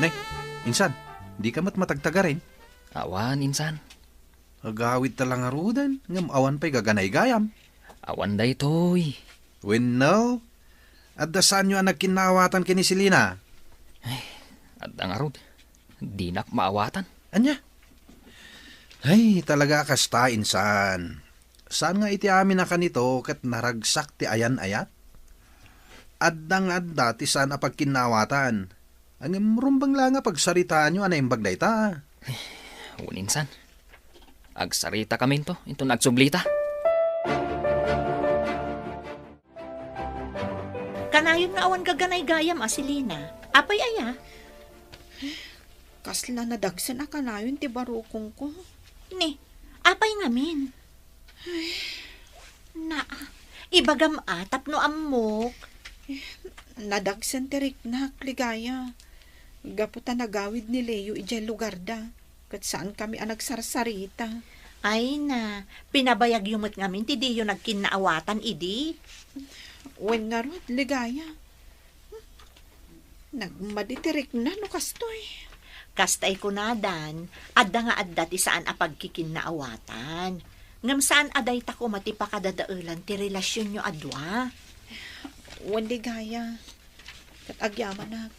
Nay, insan, di ka matagtaga rin. Awan, insan. Agawid talang arudan, ngam awan pa'y gaganay gayam. Awan day toy. When no, at dasan nyo ang nagkinawatan kini Selina. At ang arod, di nak maawatan. Anya? Ay, talaga kasta insan. Saan nga iti amin na kanito kat naragsak ti ayan-ayat? Addang-adda ti saan apagkinawatan. Ang rumbang lang nga pagsaritaan nyo anay imbagday ta. Uninsan. Agsarita kami to, ito nagsublita. Kanayon nga awan gaganay gayam Selina. Apay aya? Kasla nadagsan ka na yun ti barukong ko. Ni, apay ngamin. Na, ibagam tapno amok. Nadagsan ti riknak, ligaya. Gaputa nagawid ni Leo ijay lugar da. Kat saan kami ang nagsarsarita. Ay na, pinabayag yumot ngamin, ti di yung nagkinaawatan, idi. Wen nga rod, ligaya. Nagmaditirik na no kastoy. Kastay ko na, Dan, adda nga adda ti saan apagkikinaawatan. Ngam saan aday tako matipakadadaulan ti relasyon nyo adwa. Wen ligaya. Kat agyaman na.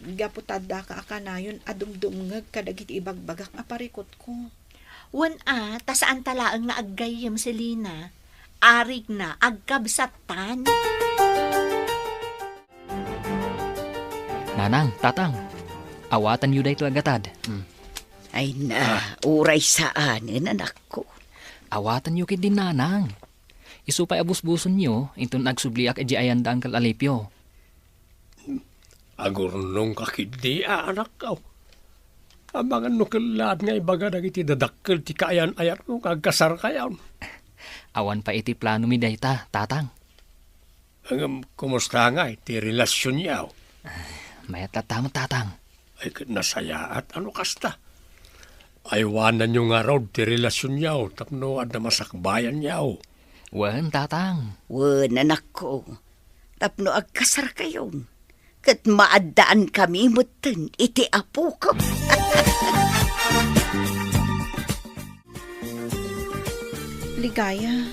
Gaputada ka akanayon adumdumngag kadagit ibagbagak aparikot ko. Wan ta saan talaang nga aggayem si Lina. Arig na agkabsatan. Nanang, tatang, awatan yu day gatad. Ay na, uray saanin, anak ko. Awatan yu kit din nanang. Isupay abus-buson nyo, intun nagsubliak edi ayandang kalalipyo. Agurnong kakidi anak ka. Amangan no kilad nga ibaga dagiti dadakkel ti kaayan ayat mo kagkasar kayaw. Awan pa iti plano mi dayta, tatang. Ang kumusta nga iti relasyon yaw. Mayat tatamot, tatang. Ay nasaya at ano kasta. Aywanan nyo nga raw ti relasyon yaw tapno at namasakbayan yaw. Wan, tatang. Wen, anak ko. Tapno agkasar kayon. Kat maaddaan kami mutin iti apo ko. Ligaya,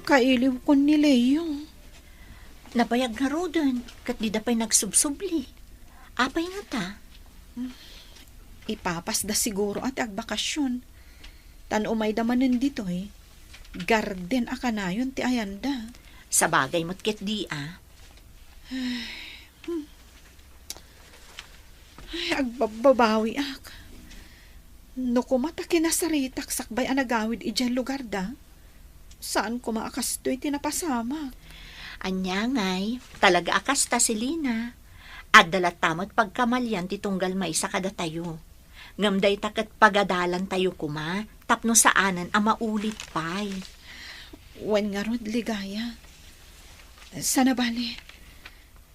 kailiw ko ni Leo. Nabayag nga ro dun, kat di da pa'y nagsubsubli. Apay nga ta. Ipapas da siguro at agbakasyon. Tan umay damanin dito Garden akanayon ti ayanda. Sa bagay mo't ket di Ay, agbabawi ak. No kumata kinasaritak sakbay anagawid ijay lugar da. Saan ko maakastoy tinapasama? Anya ngay, talaga akas ta si Lina. At dalat tamot pagkamalyan ti tunggal may sa kada tayo. Ngamday takat pagadalan tayo kuma, tapno saanan ang maulit pa'y. Wen nga rod, ligaya. Sana bali,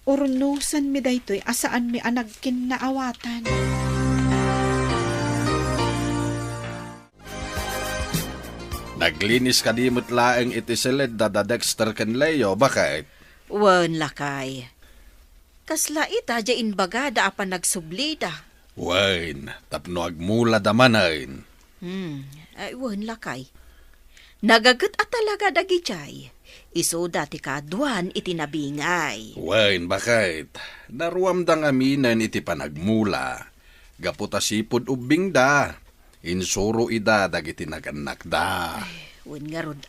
urunusan mi daytoy asaan mi anag kinaawatan. Naglinis ka di mo't laeng iti silid da Dexter ken Leo, bakit? Wen lakay. Kasla ita jain baga da apan nagsublida. Wain, tapno agmula damanain. Ay wen lakay. Nagagat at talaga dagijay. Iso dati kaduan itinabingay. Wain, bakit? Naruam dang aminan iti panagmula. Gaputa sipod ubing da. Insuro ida dagiti naganak da. Wen nga rod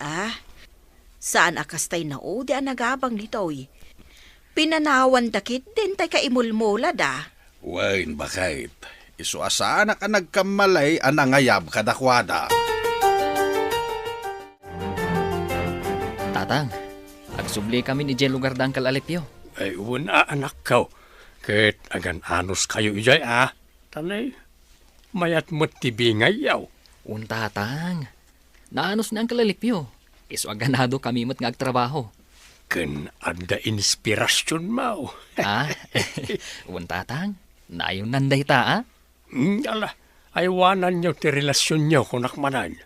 Saan akastay na o di nagabang nitoy. Pinanawan dakit din tay kaimulmula da. Wain, bakit? Iso asaan ka nagkamalay anangayab kadakwada. Tatang, agsubli kami ni Jay lugar dang kalalipyo. Ay una anak ka. Ket agan anos kayo ijay Tanay, mayat mo't tibingay yaw. Un tatang, naanos na ang kalalipyo. Iso aganado kami mo't nga agtrabaho. Ken adda inspirasyon mo. Un tatang, nayon nanday ta Ala, aywanan nyo ti relasyon nyo kunakmanan.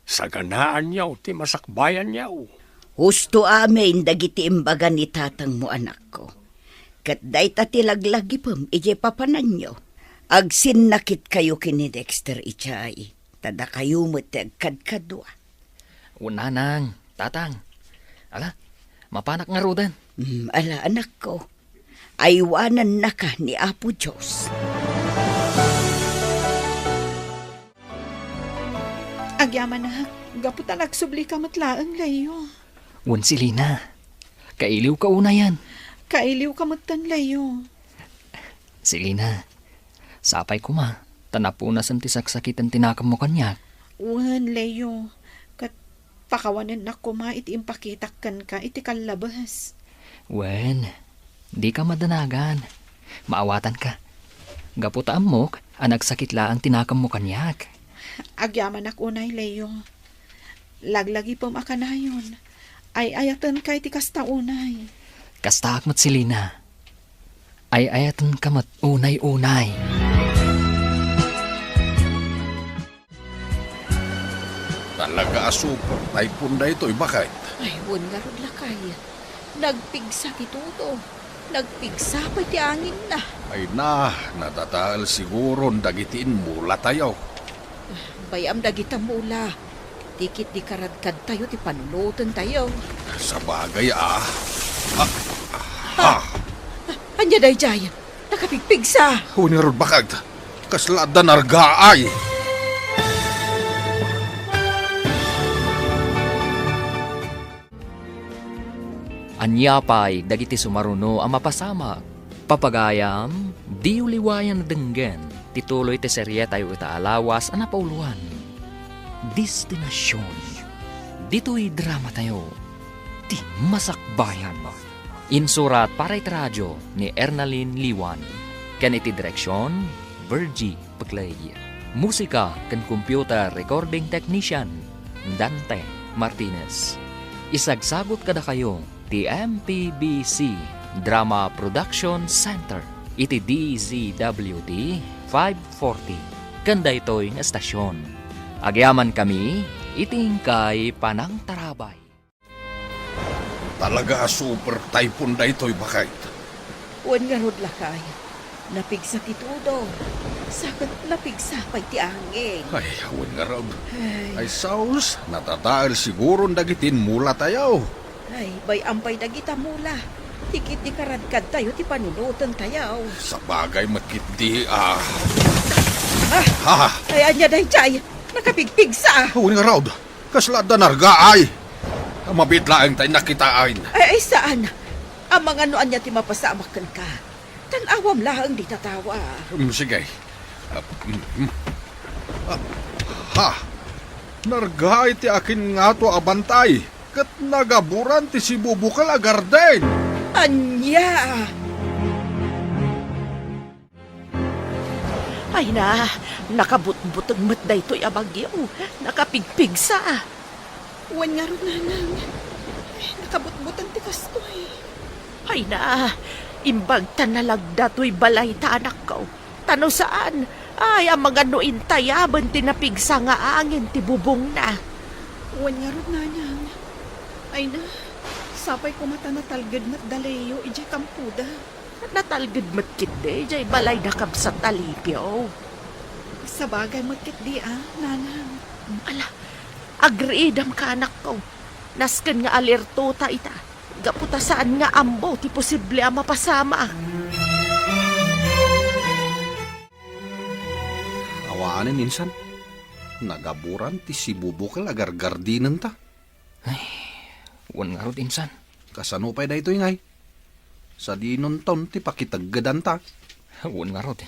Saganaan nyo ti masakbayan nyo. Husto amin dagiti imbaga ni tatang mo, anak ko. Kat day tatilaglagipam ije papanan nyo. Agsin nakit kayo kini Dexter ichay. Tada kayo mo't agkadkadwa. Unanang, tatang. Ala, mapanak nga rodan. Ala, anak ko. Aywanan na ka ni Apo Diyos. Agyaman na, gaputa nagsubli ka matlaang Leo. Un si Lina, kailiw ka una yan. Kailiw ka matan Leo. Si Lina, sapay ko tanapunasan ti saksakitan tinakam mo kanya. Wan Leo, kat pakawanan na iti impakitakkan ka iti kalabas. Wen, di ka madanagan. Maawatan ka. Gaputaan mo, anagsakit laang tinakam mo kanyak. Agyaman ak unay Leo. Laglagi pom akanayon. Ay ayatan kay ti kasta unay. Kastaak mo't si Lina. ay ayatan kamat unay-unay. Talaga super, typhoon na ito'y bakit? Ay, wan nga ron lakay. Nagpigsa ti Todo. Nagpigsa pa ti angin na. Ay na, natataal siguro dagitiin mula tayo. Bayam dagita mula. Dikit di karadkad tayo ti panunutan tayo. Sa bagay Anya day jay. Nakapigpigsa. Hunirod bakag, kaslada nargaay. Anyapay dagiti sumaruno ang mapasama. Papagayam, di uliwayan na denggen. Tituloy ti serye tayo itaalawas ang napauluan. Destinasyon. Dito'y drama tayo. Ti Masakbayan. Insurat para iti radyo ni Ernalyn Liwan. Ken iti direksyon, Virgie Paclay. Musika ken computer recording technician, Dante Martinez. Isagsagot kada kayo ti MPBC Drama Production Center iti DZWD 540 kanda ito'y nga estasyon. Agyaman kami iting kay Panang Tarabay. Talaga super typhoon na ito'y bakit? Wan nga rod lakay. Napigsa ti Todo. Sakit napigsa pa ti angin. Ay, awan nga raw. Ay, Ay saus, natataal siguro dagitin mula tayo. bayampay dagita mula. Tikit di karadkad tayo ti panunutan tayo. Sa bagay makiti Ha? Ay, anya day jay. Nakapigpigsa. Awan nga raw. Kaslada nargaay. Mabitlaang tayo nakitaan. Ay, saan? Ang mga noan niya ti mapasamakan ka. Tanawam lahang di tatawa. Sige. Nargaay ti akin nga to abantay. Kat nagaburan ti si Bubukal agarden. Anya! Ay na, nakabutbutang matday to'y abagyo. Nakapigpigsa. Wan nga ron nanang. Nakabutbutan ti kastoy. Ay na, imbag tanalagda to'y balay ta anak ko. Tano saan? Ay, ang mga nuin tayaban tinapigsa nga angin ti bubong na. Wan nga ron nanang. Ay na, sapay ko mata natalgad mat dalayo ijay kampuda. Natalgid matkit de, jay balay nakabsat talipyo. Sa bagay magkit di nanang. Ala, agriidam ka anak ko. Nasken nga alerto ta ita. Gaputa saan nga ambo ti posible ang mapasama. Awaanin insan. Nagaburan ti si Bubukal agargardinan ta. Wan nga rod insan. Kasano pa'y da ito ingay? Sa dinon taon ti pakitaggadan ta. Wan nga rod.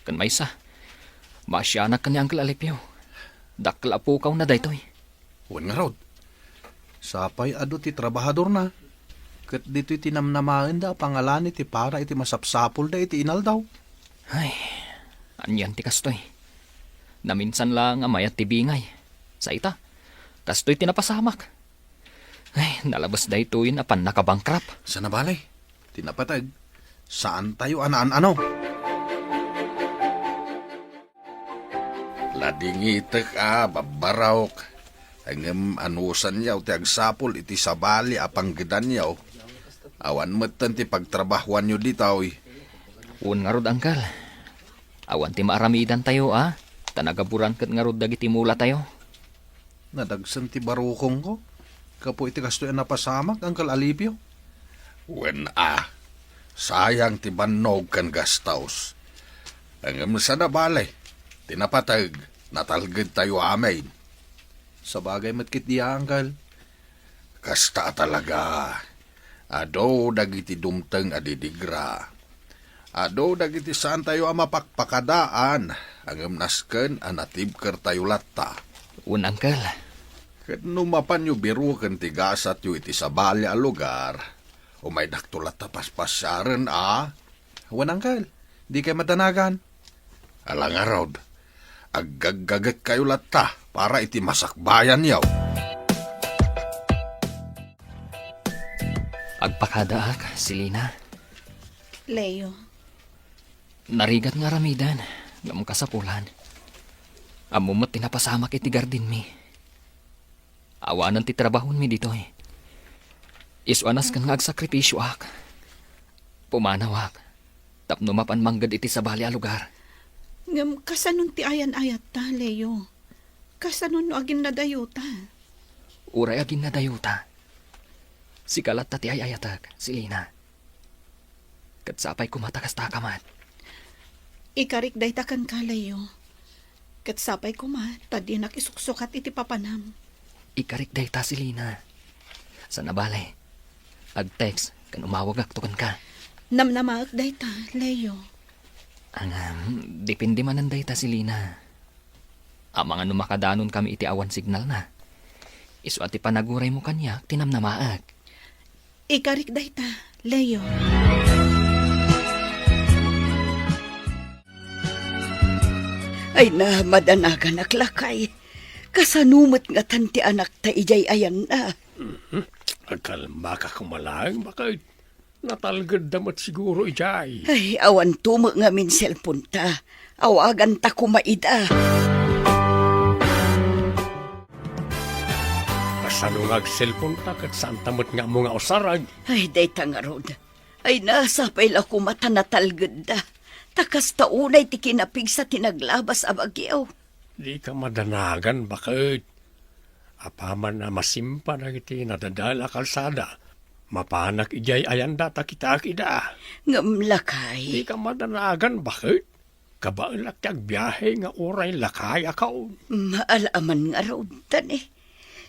Kan may isa. Masyanak ka ni Uncle Alipio. Dakla po kaw na daytoy. Wan nga rod. Sapay ado ti trabahador na. Kat dito'y tinamnamain da pangalan iti para iti masapsapol da iti inal daw. Ay, anyan ti kastoy. Naminsan lang amayat ti bingay. Sa ita, kastoy tinapasamak. Ay, nalabas da ito yun apan nakabangkrap. Sa nabalay, tinapatag. Saan tayo ano? Ladingitek babarawk. Ang anusan yaw ti agsapol iti sabali apang gedan yaw. Awan metten ti pagtrabahuan nyo ditaw. Un nga rod, Uncle. Awan ti maaramidan tayo, Tanagaburan kat nga rod dagiti mula tayo. Nadagsan ti barukong ko. Kapo iti kastoy napasamak, Uncle Alipio. Wen sayang ti bannog kan gastaus. Ang sa nabalay, tinapatag, natalgid tayo amin. Sa bagay matkit di Uncle. Kasta talaga. Ado dagiti dumteng adidigra. Ado dagiti saan tayo mapakpakadaan. Ang nasken anatibker tayo latta. Un, Uncle. Kat numapan yu biru ken tigasat yu iti sabali a lugar, o may daktulat ta paspasyaren Wan Uncle, di kay madanagan. Alang arod, aggaggagat kayo latta para iti masakbayan yaw. Agpakadaak, Selina. Leo, Narigat nga ramidan, ngam kasapulan. Amumot tinapasamak iti gardin mi. Awanan ti trabahon mi dito eh. Isuanas kan nga agsakripisyo ak. Pumanawak. Tapno mapan manggad iti sabali a lugar. Ngam kasanon ti ayan-ayat ta, Leo. Kasanon no agin nadayuta. Uray agin na dayuta. Si kalat ta ti ayayatag, si Lina. Katsapay kumatakas ta kamat. Ikarik day takan ka, Leo. Katsapay ko ma, tadi nakisuksukat iti papanam. Ikarik day ta si Lina. Sa nabale, ag-text kan umawag aktukan ka. Namnamaak day ta, Leo. Ang depende manan day ta si Lina. Ang mga numakadanon kami iti awan signal na. Isu ati panaguray mo kanya, tinamnamaag. Ikarik day ta, Leo. Ay na, madanagan aklakay. Kasanumot nga tanti anak ta ijay ayan na. Agkalma ka kumalang, bakit? Natalgad damat siguro ijay. Ay, awan tumo nga min cellphone ta. Awagan ta kumaida. Kasano nga cellphone ta kat saan tamot nga mga usarag. Ay, day tangarod. Ay, nasa paila ko mata natalgad da. Takas taunay ti kinapig sa tinaglabas a bagyaw. Di ka madanagan, bakit? Apaman na masimpa na iti nadadala kalsada. Mapanak ijay ayan data kita akida. Ngam lakay. Di ka madanagan, bakit? Kabaan lakyag biyahe nga oray lakay akaw. Maalaman nga raw tan.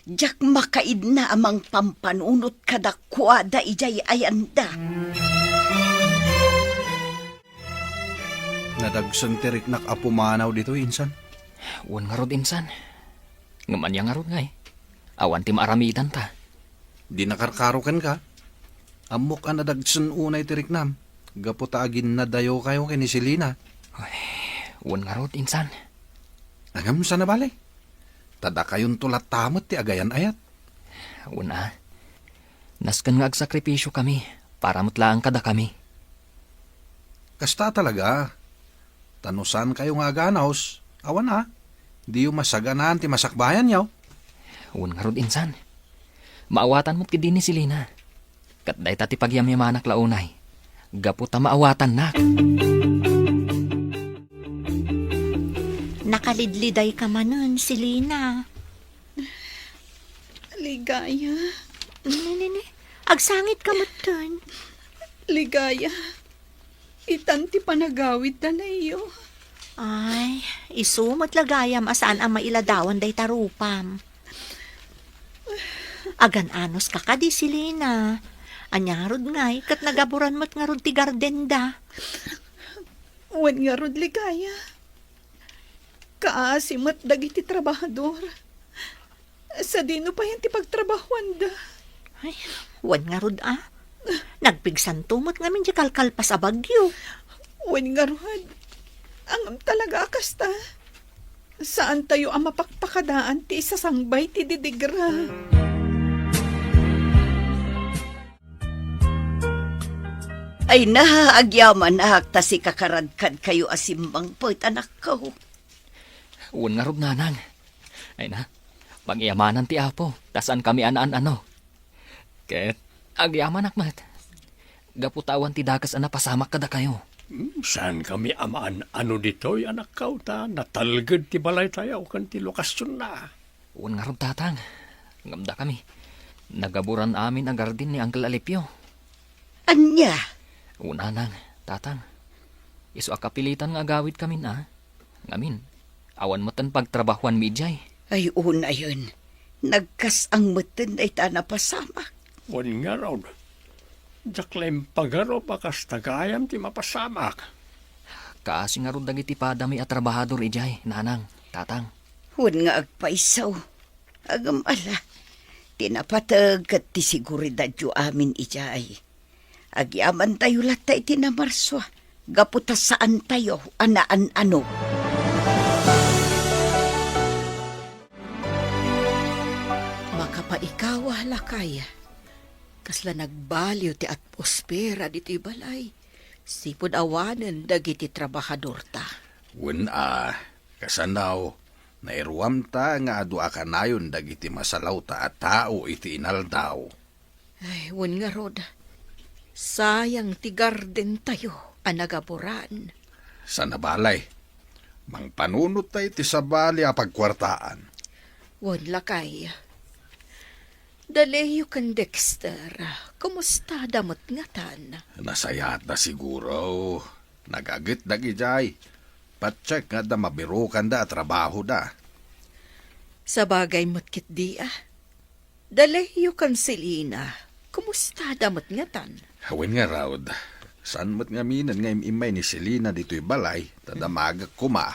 Diyak makaid na amang pampanunot kadakwada ijay ayanda. Nadagsan tirik nak apumanaw dito, insan. Uwan nga rod insan. Ngaman yang nga rod nga eh. Awan ti maaramidan ta. Di nakarkaroken ka. Amok ang nadagsan unay tirik nam. Gaputa agin na dayo kayo kini si Lina. Uwan nga rod insan. Agam sa nabali. Tada kayon tulat tamot ti agayan ayat. Uwan naskan nga agsakripisyo kami para mutlaan kada kami. Kasta talaga. Tanusan kayo nga aganaos. Awan na. Di yung masaganaan ti masakbayan yaw. Uwan nga rod insan. Maawatan mo't kidini si Lina. Kat day tati pagyamyamanak launay. Gaputa maawatan nak. Nakalidliday ka manon, si Lina. Ligaya. Nini, agsangit ka maton. Ligaya. Itanti panagawid na Leo. Ay, isumot lagayam asaan ang mailadawan day tarupam. Agan anos ka di si Lina. Anyarod ngay, kat nagaburan mo't nga rod ti gardenda. Uwan nga rod, Ligaya. Kaasimot dagiti trabahador. Sa dino pa yan ti pagtrabahuan da. Ay, uwan nga rod Nagpigsan tumot nga min di kalkalpas a bagyo. Uwan nga rod. Ang talaga kasta. Saan tayo ang mapakpakadaan ti isasangbay ti didigra? Ay nahaagyaman na ta si kakaradkad kayo asimbang po't anak ko. Uwan nga rod nanang. Ay na, magyamanan ti apo. Tasan kami ano. Ket, agyaman akmat. Gaputawan ti dakas ana pasamak kada kayo. Saan kami amaan ano dito'y anak kaw ta? Natalgad ti balay tayo kan ti lokasyon na. Uwan nga rod tatang. Ngamda kami. Nagaburan amin ang gardin ni Uncle Alipio. Anya? Una nang, tatang. Isu akapilitan nga agawid kami na. Ngamin, awan mo tan pagtrabahuan midjay. Ay una yun. Nagkas ang mutin ay tanapasamak. Wan nga raw. Jaklaim pagaro pakas tagayam ti mapasamak. Kaasi nga rod dagiti padami at trabahador ijay, nanang, tatang. Huwag nga agpaisaw. Agam ala. Tinapatag kat ti siguridad yu amin ijay. Agyaman tayo latay tinamarswa. Gaputa saan tayo, anaan ano. Makapaikawa lakaya. Kasla nagbaliw ti atmosfera dito balay. Sipod awanen dagiti trabahador ta. Wen kasanaw, nairuam ta nga adua kanayon dagiti masalaw ta at tao iti inaldaw. Ay, wen nga rod. Sayang ti garden tayo, anagaburan. Sa nabalay, mangpanunot ta iti sabali a pagkwartaan. Wen lakay. Daleyo kan Dexter, kumusta damot ngatan? Nasayat na siguro. Nagagit da gijay. Patcheck nga da mabirukan da at trabaho da. Sa bagay mo't di ah. Daleyo kan Selina, kumusta damot ngatan? Hawin nga raod. Saan mo't nga minan nga imay ni Selina dito'y balay, tadamagak kuma.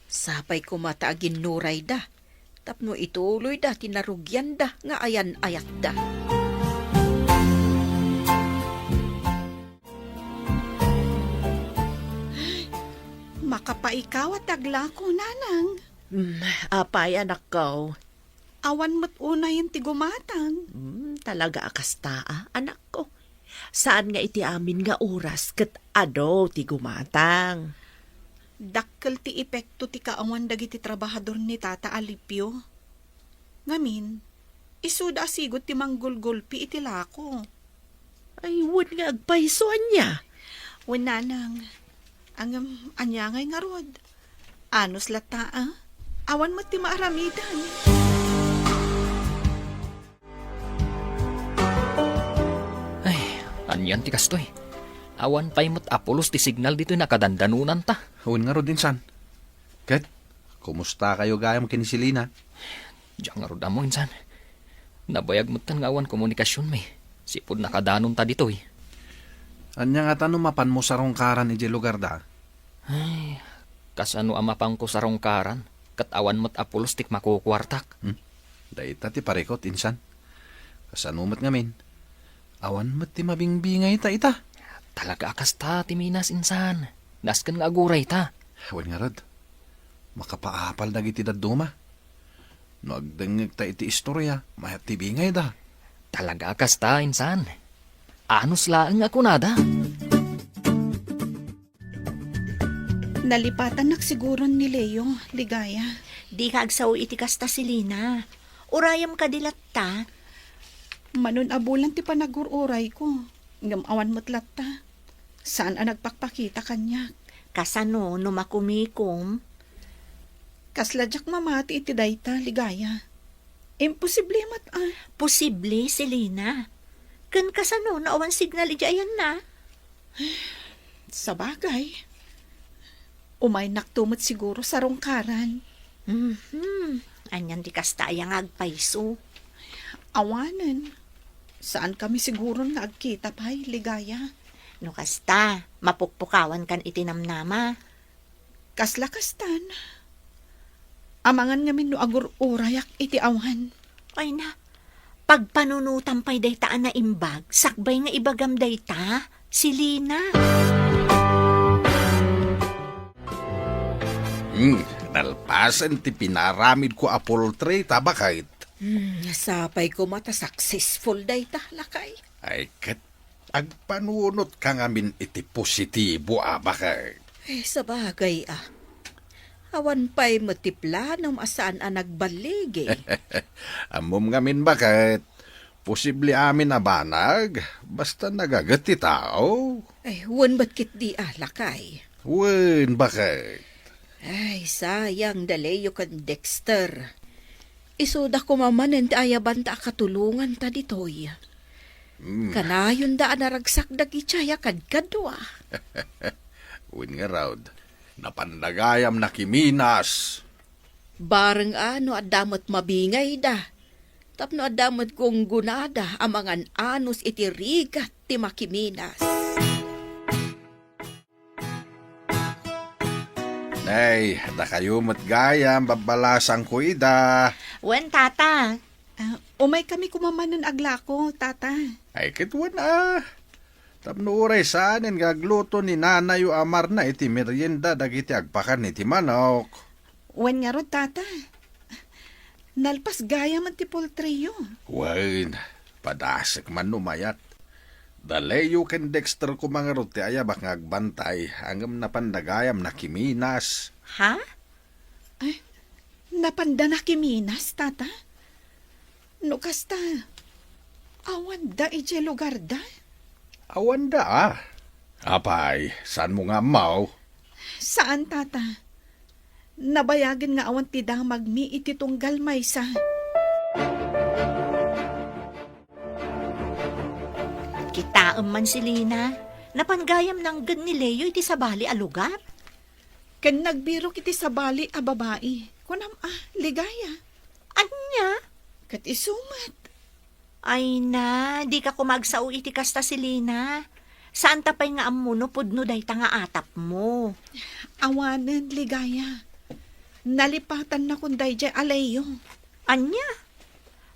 Sapay kumata agin nuray da. Tapno ituloy da, tinarugyan da, nga ayan-ayat da. Makapaikaw at tagla ko, nanang. Apay, anak ko. Awan mo't una yung tigumatang. Talaga akasta, anak ko. Saan nga iti amin nga oras ket ado ti gumatang? Dakkel ti epekto ti kaawan dagiti trabahador ni Tata Alipio. Ngamin, isuda asigot ti manggulgulpi iti lako. Ay, wun nga agpaisoan niya. Wananang, anyangay nga rod. Anos lata, awan mo ti maaramidan. Ay, anyan ti kastoy. Awan pa'y mo't apulos ti signal dito nakadandanunan ta. Hawin nga rod insan. Ket, kumusta kayo gayam kini Selina? Diyan nga roda mo, insan. Nabayag mo't tan nga awan komunikasyon may. Sipod nakadanon ta dito eh. Anya nga tanong mapan mo sa rongkaran iti lugar da? Ay, kasano amapang ko sa rongkaran. Kat awan mo't apulos tik makukwartak. Daita ti parekot insan. Kasano mo't ngamin? Awan mo't ti mabingbingay ta ita. Talaga akas ta, timinas insan. Naskan nga aguray ta. Hawin nga rod. Makapaapal na giti daduma. Nagdengeg ta iti istorya, mayat ti bingay da. Talaga akas ta, insan. Anos laang ako nada. Nalipatan siguro ni Leo, ligaya. Di ka agsaw iti kasta Selina. Urayam ka dilat ta. Manon abulan ti panagururay ko. Ngamawan mo't latta. Saan ang nagpakpakita kanya? Kasano no makumikom? Kasladyak mamati iti dayta, ligaya. Imposible mat Posible, Selina. Kan kasano na awan signal ijayan na. Sa bagay. Umay naktumot siguro sa rongkaran. Anyan di kasta ayang agpaiso. Awanan. Saan kami siguro nga agkita pa'y, ligaya? No kasta, mapukpukawan kan itinamnama. Kasla-kastan. Amangan ngamin no agur-urayak iti awan. Ay na, pagpanunutan pa'y daytaan na imbag, sakbay nga ibagam dayta, Selina. Nalpasan ti pinaramid ko a poultry tabakait. Sapay ko mata successful dayta, lakay. Ay ket, agpanunot ka ngamin iti positibo bakait. Sa bagay Awan pa'y matipla ng asaan ang nagbalig Amom ngamin bakit? Posible amin na banag, basta nagagati tao. Wan ba't kit di lakay? Wen bakit? Sayang daleyo kan Dexter. Isuda ko mamanen ti ayabanta katulungan ta ditoy. Kanayon da naragsak dagi tsaya kadkadwa. Wen nga raud, napandagayam na kiminas. Bareng adamot mabingay da. Tapno adamot kong gunada amangan anos iti rigat ti makiminas. Nay, da kayo matgayam, babalasang ko ida. Wen, tata. Umay kami kumamanan aglako, tata. Ay kitwan Tapno uray saanin gagluto ni nanayo amar na iti merienda dagiti agpakan iti manok. Wen nga rod, tata. Nalpas gaya man ti poltreyo. Wen, padasik man numayat. Dalayo ken Dexter ko mga rote ayabak nga agbantay hanggang napandagayam na kiminas. Ha? Napanda na kiminas, tata? No kasta, awan da ije lugar da? Awan da Apay, saan mo nga mau? Saan, tata? Nabayagan nga awan ti da magmi iti tunggal maysa. Kita man si Lina. Napanggayam ng gan ni Leo iti sabali a lugar. Ken nagbiro kiti sa bali a babae. Kunam ligaya. Anya? Kat isumat. Ay na, di ka kumagsao iti kasta si Lina. Saan tapay nga amuno pudno day ta nga atap mo? Awanan, ligaya. Nalipatan na kunday jay alayo. Anya?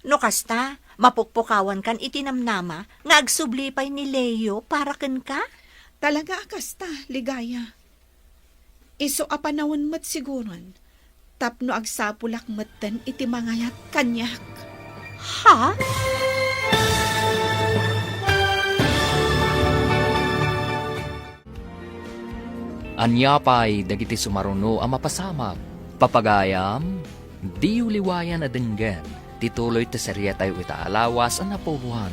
No kasta, mapukpukawan kan itinamnama nga agsublipay ni Leo para ken ka? Talaga akasta, ligaya. Iso apanawon mat siguron. Tapno agsapulak matan iti mangayat kanyak. Ha? Anyapay dagiti sumaruno ang mapasamak. Papagayam, di uliwayan adenggan. Tituloy ta serya tayo itaalawas ang napuruhan.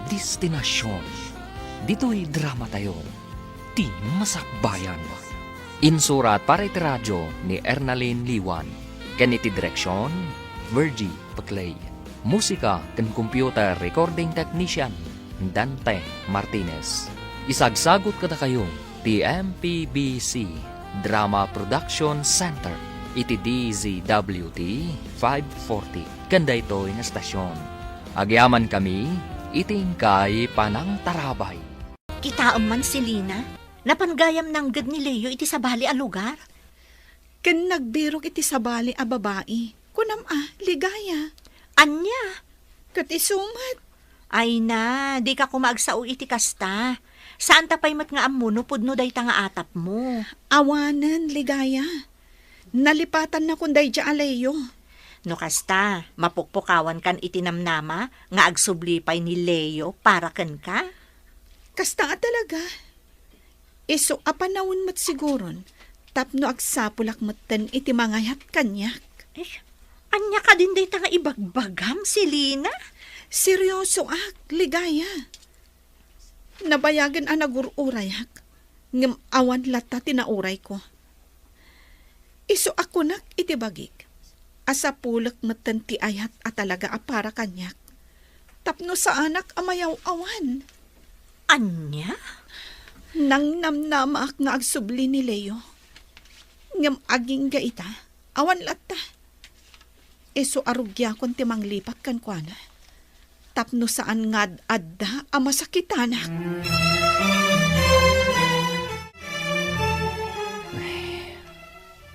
Destinasyon. Dito'y drama tayo. Di masakbayan. Insurat para iti radyo ni Ernalyn Liwan. Ganiti direksyon, Virgie Paclay. Musika ken computer recording technician, Dante Martinez. Isagsagot kada kayo, TMPBC Drama Production Center. Iti DZWT 540. Kanda ito yung estasyon. Agyaman kami, itingkay panang tarabay. Kita man si Lina. Napanggayam ng gad ni Leo iti sabali a lugar. Ken nagbirok iti sa bali a babae. Kunam ligaya. Anya? Kat isumat. Ay na, di ka kumagsao iti kasta. Saan tapay mat nga amuno pudno day ta nga atap mo? Awanan, ligaya. Nalipatan na kunday jay alayo. No kasta, mapukpukawan kan itinamnama nga agsublipay ni Leo para ken ka? Kasta talaga. Iso apanawon mat siguron. Tapno agsapulak matan iti mangayat kanyak. Anya ka din day ta nga ibagbagam si Lina? Seryoso ligaya. Nabayagan ang nagururayak. Ngam awan lata tinauray ko. Iso ako nak itibagik. Asa pulak matan ti ayat at talaga para kanyak. Tapno sa anak amayaw awan. Anya? Nang namnamak nga agsubli ni Leo. Ngam aging gaita, awan lata. Iso arugya kon timang lipak kan kuana. Tapno saan nga adda ama sakitanak.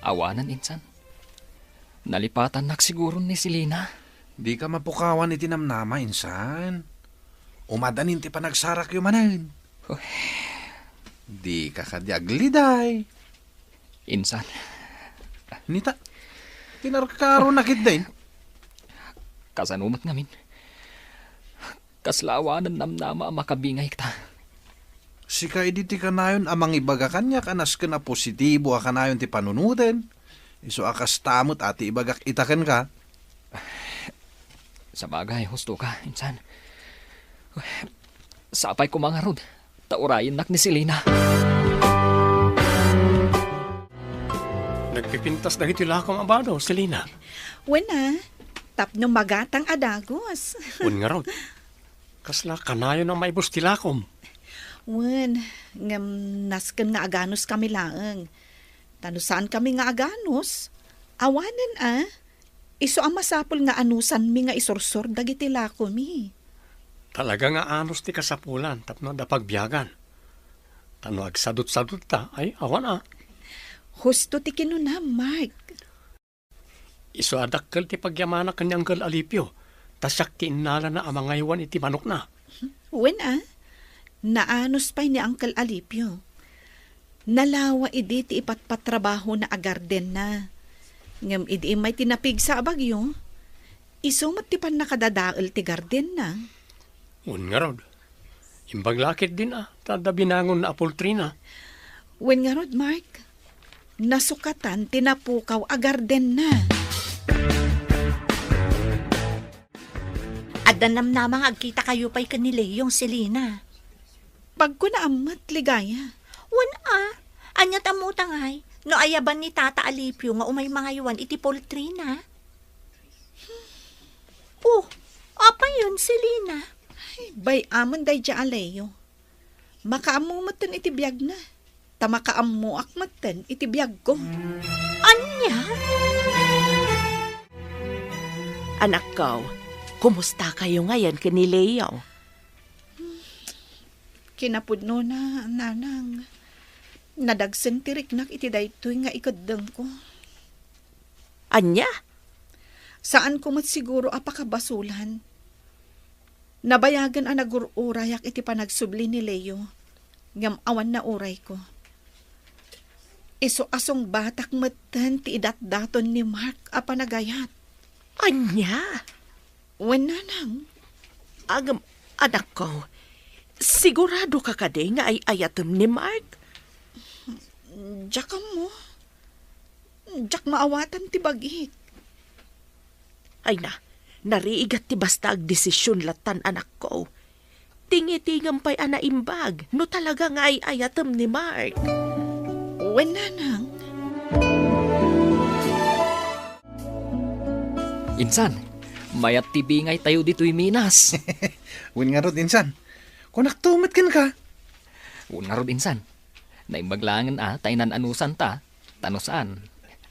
Awanan insan. Nalipatan nak siguro ni Silina. Di ka mapukawan itinamnama, insan. Umadanin ti panagsarak yung manan. Di ka kadyagli, Insan. Nita, tinarkaro nakit din. Kasanumat ngamin. Kaslawanan namnama makabingay kita. Sika iditi ka nayon amang ibaga kanya kanas ka na positibo ka nayon ti panunutin. Iso akas tamot ati ibagak itaken ka. Sa bagay, husto ka, insan. Sapay ko mga rod. Taurayin nak ni Silina. Nagpipintas na itilakong abado, Selina. Wena, tapno magatang adagos. Un nga rod. Kasla kanayo na may bustilakom. Wen, ngam nasken nga aganos kami laeng. Tanusan kami nga aganos. Awanan Iso ang masapol nga anusan mi nga isursor dagiti lako mi. Talaga nga anos ti kasapulan tapno da pagbiyagan. Tano agsadot-sadot ta ay awan Husto ti kinuna, Mark. Iso adakkel ti pagyamana kanyang gal alipyo. Tasyak ti inala na amangaywan iti manok na. Wen naanos pa'y ni Uncle Alipio. Nalawa idi ti ipatpatrabaho na agarden na. Ngam idi may tinapig sa abagyo. Isumat ti pan nakadadaal ti garden na. Un nga rod. Imbag lakit din tada binangon na apultrina. Wen nga rod, Mark. Nasukatan, tinapukaw, agarden na. At namnamang agkita kayo pa'y kanilay yung Selena. Pag ko naamat, ligaya. Wan anya tamutangay, no ayaban ni Tata Alipio nga umay mga yuwan iti poltrina. Oh, apa yun, Selena? Bay amon day dya aleyo. Makaamumatan iti biyag na. Tamakaamu akmatan iti biyag ko. Anya? Anak ko, kumusta kayo ngayon kani Leo? Kinapudno na, nanang. Nadagsan tirik nak iti daytoy nga ikadang ko. Anya? Saan ko siguro apakabasulan? Nabayagan ang nagururayak iti panagsubli ni Leo. Ngam awan na uray ko. Iso asong batak matan ti idat-daton ni Mark a panagayat. Anya? Wen nanang. Agam, anak ko, sigurado ka kade nga ay ayatom ni Mark? Diyak mo. Diyak maawatan ti bagik. Ay na, nariigat ti basta ag desisyon latan anak ko. Tingi-tingam pa'y anaimbag, no talaga nga ay ayatom ni Mark. Wen nanang. Insan, mayat tibingay tayo dito'y minas. Wen nga rod, insan. Kung naktumat kan ka. Una rod insan, naimbaglangan tayo anusan ta, tanusaan.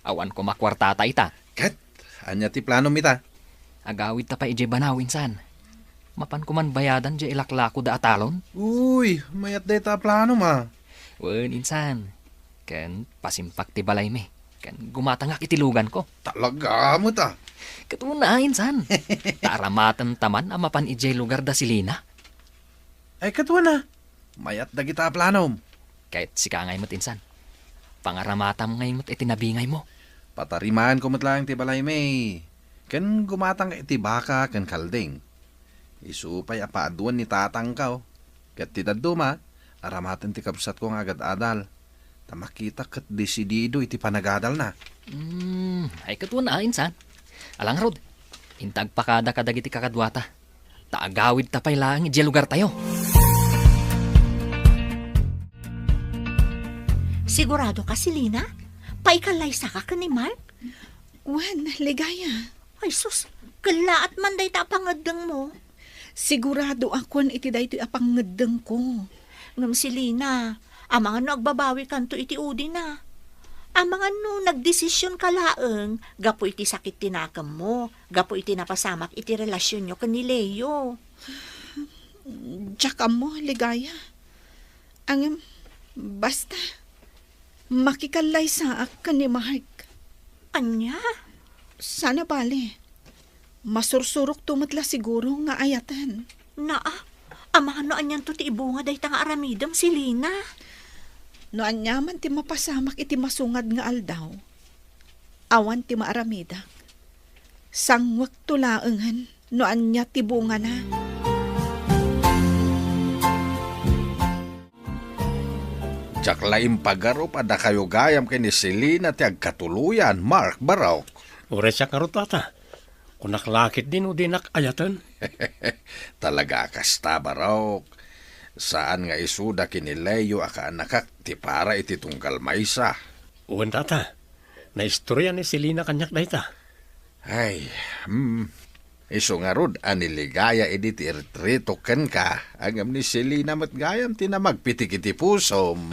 Awan ko makwarta ta ita. Kat, anya ti plano mita. Agawid ta pa ije banaw insan. Mapan ko man bayadan je ilaklako da atalon. Uy, mayat day ta plano ma. Wen insan, ken pasimpak ti balay me. Ken gumatangak itilugan ko. Talaga mo ta. Katuna insan. Taramatan taman amapan ije lugar da silina. Ay katwa na. Mayat da kita plano. Kahit sikangay mo't insan. Pangaramatam ngay mo't itinabingay mo. Patarimaan ko matlang ti balay may. Ken gumatang iti baka ken kalding. Isupay apaaduan ni tatang kao. Kat ti daduma, aramatan ti kabsat ko nga agad-adal. Tamakita kat desidido iti panagadal na. Ay katuna insan. Alang rod, intag pakada kadagiti kakadwata. Taagawid tapay lang ije lugar tayo. Sigurado ka, Selena? Paikalay sa ka ni Mark? Wen, ligaya. Ay sus, kalaat man day ta pangadang mo. Sigurado akon iti daytoy apangedeng ko. Ngam Selena, amang ano agbabawi kanto iti udi na. Amang ano nagdesisyon ka laeng, gapo iti sakit tinakam mo, gapo iti napasamak iti relasyon nyo kan ni Leo. Diyak mo, ligaya. Ang basta, makikalay sa akin ni Mark. Anya? Sana bale. Masursurok tumatla siguro nga ayatan. Amang ano anyan to ti ibunga day ta nga aramidam, Selena. No anyaman ti mapasamak iti masungad nga aldaw. Awan ti maaramidak. Sangwak tulaengan no anya ti bunga na. Tsak laing pagaro pada kayo gayam kay ni Selena ti agkatuluyan, Mark Baraw. Ure siya karot ata. Kung naklakit din o di nakayatan. Talaga kasta Baraw. Saan nga isuda kini Leo aka anakak ti para iti tunggal maysa. Uwan tata, na istorya ni Selena kanyak dayta. Ay, iso nga rod, aniligaya edi ti irtrito ken ka. Agam ni Selena matgayam tinamagpitik iti pusom.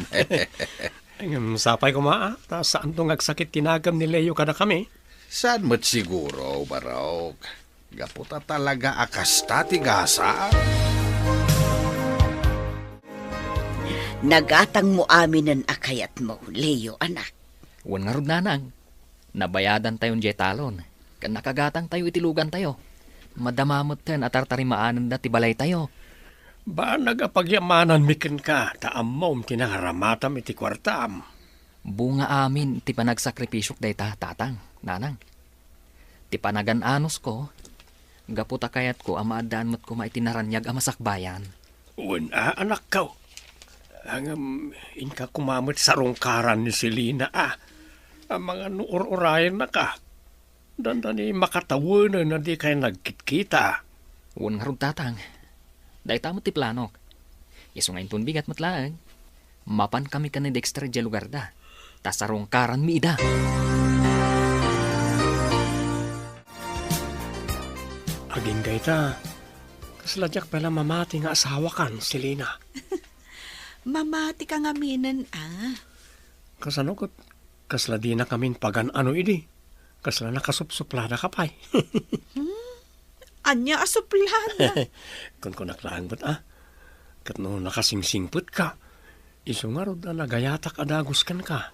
Sapay ko ta saan tong agsakit tinagam ni Leo kada kami. Saan mo't siguro, Baraw? Gaputa talaga akasta ti gasa. Nagatang mo amin ang akayat mo, Leo, anak. Wan nga rod nanang. Nabayadan tayon je talon. Kan nakagatang tayo itilugan tayo. Madamamot ten at tartarimaanan na tibalay tayo. Ba nagapagyamanan mikin ka, taamom tinaharamatam iti kwartam. Bunga amin ti panagsakripisyok dayta tatang, nanang. Ti panagan-anos ko, gaputa kayat ko amaadaan mo't ko maitinaranyag amasakbayan. Anak ka. Ang inka kumamit sa rungkaran ni Selina Ang mga nuur-urayan na ka. Dandani makatawanan na di kayo nagkitkita. Wan nga rod tatang. Dahil tamo ti planok. Iso ngayon tun bigat matlaang. Mapan kami ka ni Dexter dya lugar da. Tasarong karan mi ida. Aging kayta. Kasladyak pala mamati nga asawa kan, Selina. Mamati ka nga minan, Kasanukot, kasla di na kamin pagan ano idi. Kasla nakasupsuplada ka pa'y. Anya asuplan. Kung naklaan ba't Kat no nakasingsingput ka. Iso nga rod na nagayatak adagos kan ka.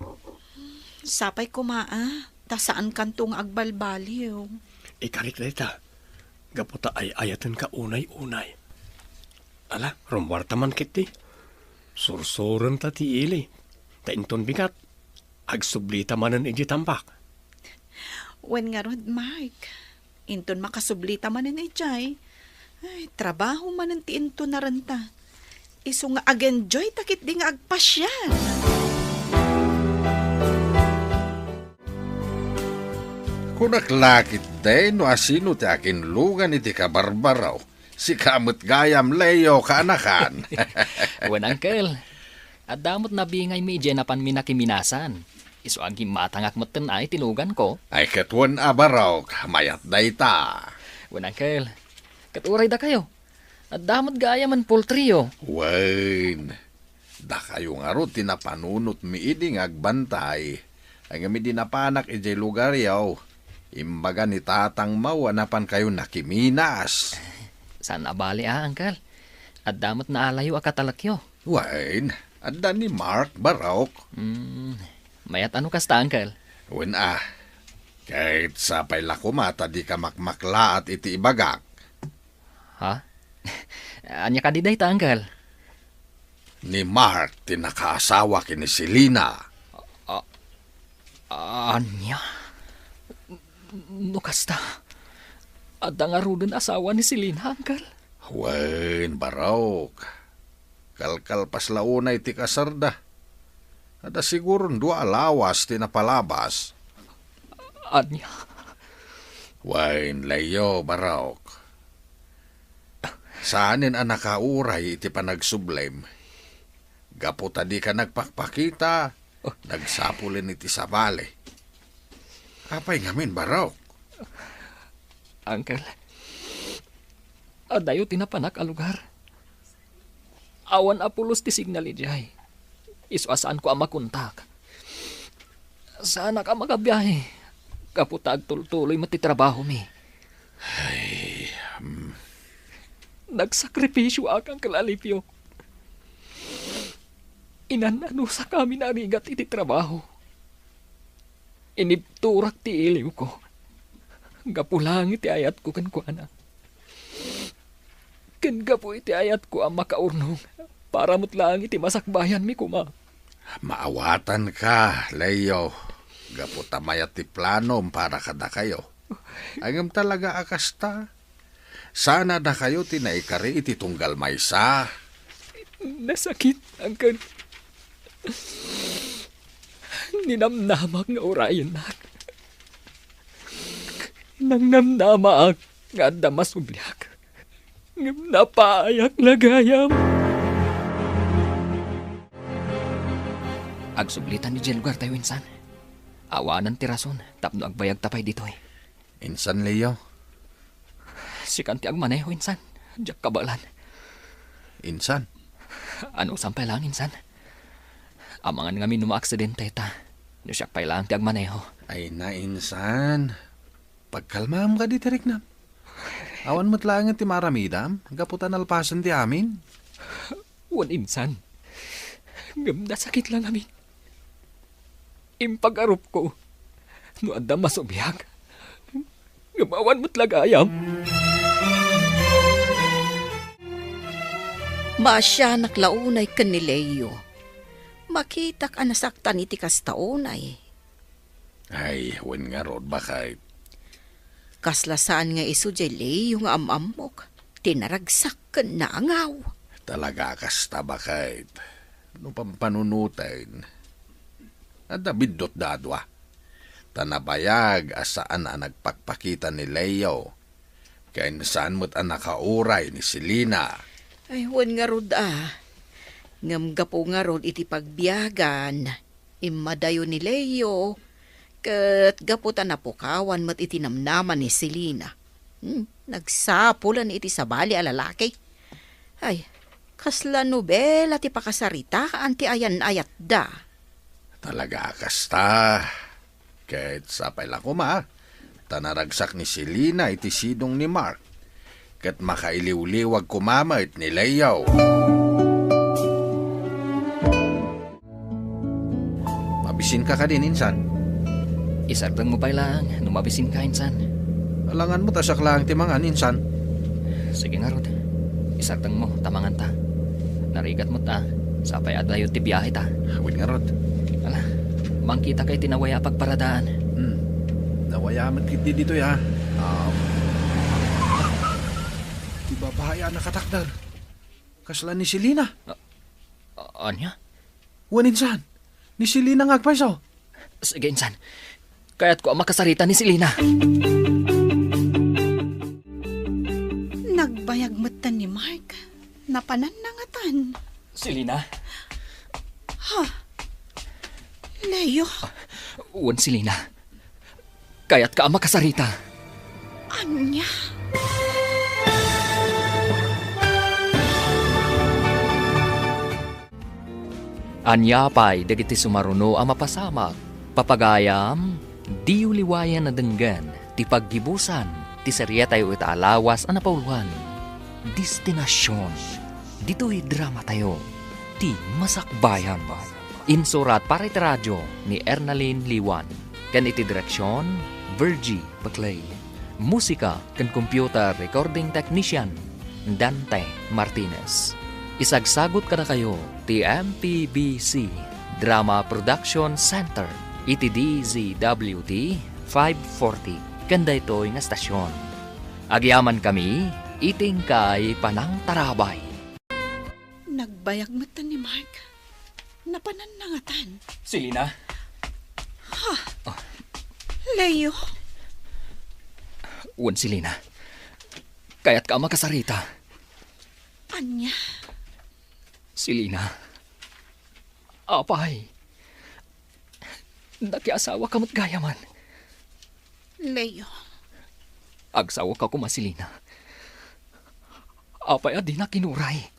Sapay ko ta saan kantong agbalbaliw. Ikarit leta. Gaputa ay ayatan ka unay-unay. Ala, rumwarta man kiti. Sursuran ta ti ili. Tainton bigat. Agsublita manan iji tambak. Wen nga rod, Mark. Inton makasublita manan ijay. Ay, trabaho manan ti inton na renta. Iso nga ag-enjoy takit di nga agpasyan. Kung naklakit day, no asino ti akin lugan iti kabarbaraw. Si kamot gayam Leo kaanakan. Wan uncle. At damot na bingay mi dyan napan minakiminasan. Iso ang gimatangak matan ay tinugan ko. Ay katwan abaraw, mayat day ta. Wan uncle. Katuray da kayo. At damot gaya man poultry. Wain, da kayo nga ro tinapanunot mi iding agbantay. Ang mi dinapanak ijay lugar yaw. Imbaga ni tatang mawanapan kayo nakiminas. Saan abali uncle? At damot na alayo akatalakyo. Wain, adda ni Mark Barok. Mayat ano kasta uncle? Wen kahit sapay lakumata di ka makmakla at iti ibagak. Ha? Anya ka diday ta uncle? Ni Mark tinakaasawa kini Selina. Anya? No kasta? Adda nga rudin asawa ni Selina, uncle? Wain, Barok. Kalkal pas launay ti kasarda. Ada siguro 2 alawas ti napalabas. Anya? Wain, Leo, Barok. Saanin ang nakauray iti panagsublem. Gaputa di ka nagpakpakita. Nagsapulin iti sabale. Apay ngamin, Barok. Uncle, adayo tinapanak a lugar. Awan apulos ti signal ijay. Iso asaan ko ang makontak. Sana ka magabiyahe. Kaputag tultuloy matitrabaho mi. Nagsakripisyo akang kalalipyo. Inanano sa kami narigat iti trabaho. Inibturak ti iliw ko. Gapulang iti ayat ko kan kuana. Ken gapu iti ayat ko ang makaurnong para mutlang iti masakbayan mi kuma. Maawatan ka, Leo. Gapu tamayat ti planom para kada kayo. Angam talaga akasta. Sana na kayo tinaikari iti tunggal maysa. Nasakit ang kan. Ninamnamak nga orayan nak. Nang namnamak nga damas ublyak. Ngam napaayak lagayam. Agsublitan ni Jel lugar tayo insan. Awanan ti rason, tapno agbayag tapay ditoy. Insan, Leo? Si kanti agmaneho insan, jak kabalan. Insan? Ano sampay lang insan? Amangan nga minuma-aksidente ta. No siyak pay lang ti agmaneho. Ay na, Insan. Pagkalmam ka di tariknam. Awan mo't lang ti maramidam. Gaputan alpasan ti amin. Wan insan. Gamda sakit lang amin. Impag-arup ko. No anda masubiyag. Gamawan mo't lagayam. Masya naklaunay ka ni Leo. Makitak anasaktan iti kastaunay. Ay, wen nga rod bakay. Kaslasaan nga iso jay Leo nga amamok. Tinaragsak ka na angaw. Talaga kasta bakit? No pampanunutin. At nabindot dadwa. Tanabayag asaan na nagpakpakita ni Leo. Kaya nasaan mo't ang nakauray ni Selina. Ay, wan nga rod Ngam gapo nga rod iti pagbiyagan. Imadayo ni Leo. Kat gapo ta napukawan mat iti namnaman ni Selina. Nagsapulan iti sabali a lalaki. Ay, kasla nobela ti pakasarita anti ayan ayat da. Talaga kasta. Kahit sapay lang kuma. Tanaragsak ni Selina iti sidong ni Mark. Kat makailiw-liwag kumamait ni Leo. Mabisin ka din, insan. Isagdang mo pa lang, numabisin ka, insan. Alangan mo tasak lang timangan, insan. Sige nga, Rod. Isagdang mo, tamangan ta. Narigat mo ta, sapay adayo ti biyahe ta. Hawin nga, Rod. Ala, mangkita kay tinawaya pagparadaan. Nawayaman kiti dito, ya. Diba bahaya na katakdar? Kasla ni Selina. Anya? Wan, insan. Ni Selina ngagpaisaw. Sige, insan. Kaya't ko ang makasarita ni Selina. Nagbayag matan ni Mark. Napananangatan. Selina? Leo, Uwan, Selina. Kaya't ka ang makasarita. anya? Anya pa'y dagiti sumaruno ang mapasamak. Papagayam, di uliwayan na denggan. Ti paggibusan, ti serya tayo itaalawas ang napauluan. Destinasyon, dito'y drama tayo. Ti Masakbayan. Insurat para iti radyo ni Ernalyn Liwan. Kan iti direksyon, Virgie Baclay. Musika kan computer recording technician, Dante Martinez. Isagsagot kada kayo ti MPBC Drama Production Center iti DZWT 540 kanda ito'y nga stasyon. Agyaman kami iting kay Panang Tarabay. Nagbayag matan ni Mark. Napananangatan. Selina? Leo, Uwan, Selina. Kaya't ka makasarita. anya? Selina. Apay. Nakiasawa ka mo't gayaman. Leo, Agsawa ka kuma, Selina. Apay adi na kinuray.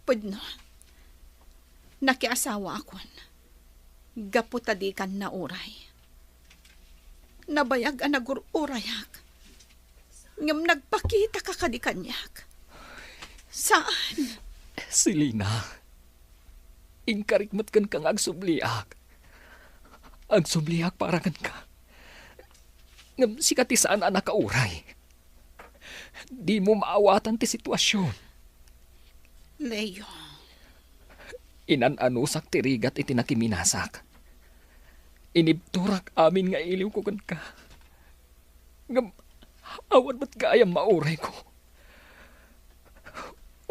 pudno. Nakiasawa akon. Gaputadi kan na uray. Nabayag ang nagururayak. Ngam nagpakita ka kadikanyak. Saan? Selina. Ingkarikmat kan kang agsubliak. Agsubliak para kan ka. Ngam sikatisaan anak ka uray. Di mo maawatan ti sitwasyon. Leo, Inananusak tirigat iti nakiminasak. Inibturak amin nga iliw ko kan ka. Ngam awan ba't gayang mauray ko.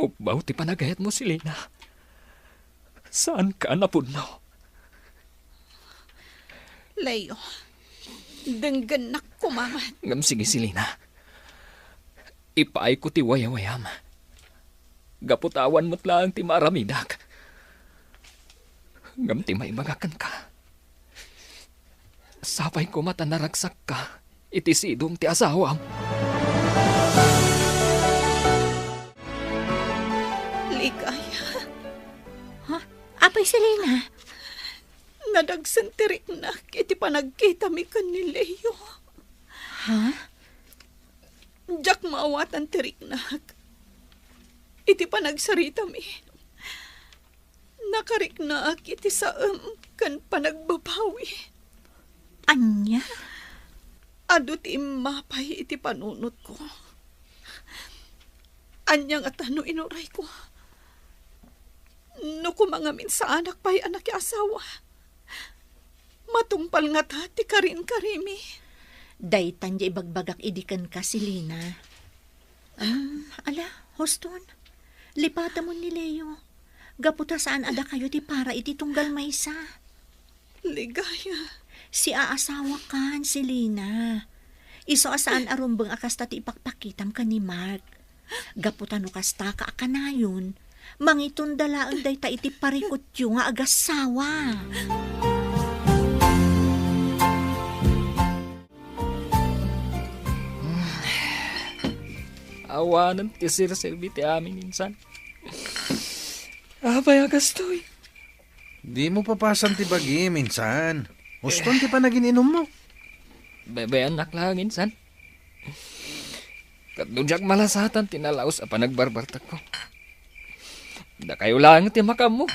Ubaw ti panagayat mo, Selina. Saan ka napuno? Leo, denggan na kumamat. Ngam sige, Selina. Ipaay ko ti wayawayam. Gaputawan mo't lang ti maramidak. Ngam ti maibagakan ka. Sapay ko mata naragsak ka. Iti sidong ti asawam. Ligaya, Apay, Selina. nadagsan tirik na iti panagkita mi kan ni Leo. Diyak maawatan tirik na. Iti panagsarita mi. Nakarik na iti saam kan panagbabawi. Anya? Adot imapay iti panunot ko. Anyang at ano inuray ko. No kumangamin sa anak pa'y anak yung asawa. Matungpal nga ta, ti karin karimi. Daytan di ibagbagak idikan ka, Selina. Ala, Hoston, lipata mo ni Leo. Gaputa saan ada kayo ti para iti tunggal maysa. Ligaya. Si aasawa kan, si Lina. Iso asaan arumbang akasta ti ipakpakitam ka ni Mark. Gaputa no kasta ka akanayon. Mangitun dalaan day ta iti parikot yung nga agasawa. Awanan ti sir-serbi ti amin insan. Abay agastoy. Di mo papasan ti bagi, minsan. Huston ti pa naging inom mo. Bebe anak lang insan. Katnudyak malasatan tinalaos apa nagbarbartak ko. Da kayo lang ti makam mo.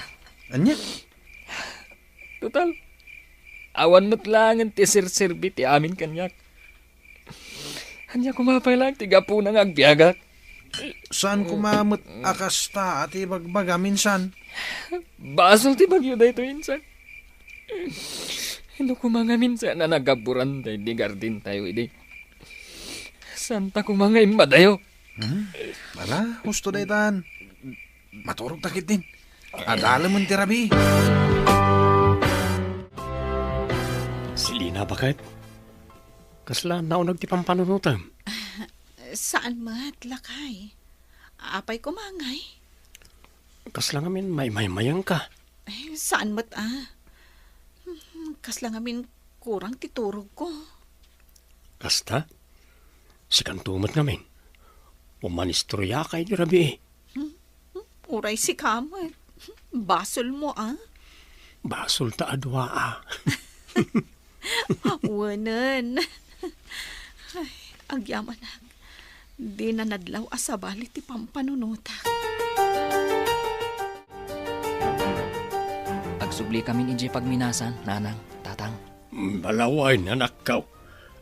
Anya? Total. Awan mo't lang ti sir-serbi ti amin kanyak. Anya kumapay lang ti gapu nang agbiagak. Saan kumamot akasta at ibagbaga minsan? Basol ti bagyo da ito insan. Ano ko mga minsan na nagaburan tayo di gardin tayo idi. Santa ko mga imadayo. Wala, gusto na itan. Maturog takit din. Adala mo tirabi. Si Lina bakit? Kasla naunag ti pampanunutan. Saan mat, lakay? Apay ko mangay. Kasla ngamin may-mayang ka. Saan mat Kasla ngamin kurang titurog ko. Kasta? Si kantumat ngamin. Umanistorya kay di rabi. Uray si kamat. Basol mo Basol ta adwa Wanan. Ay, agyaman na. Di na nadlaw asabali ti pampanunuta. Agsubli kami inji pagminasan, nanang, tatang. Malaway na nakaw.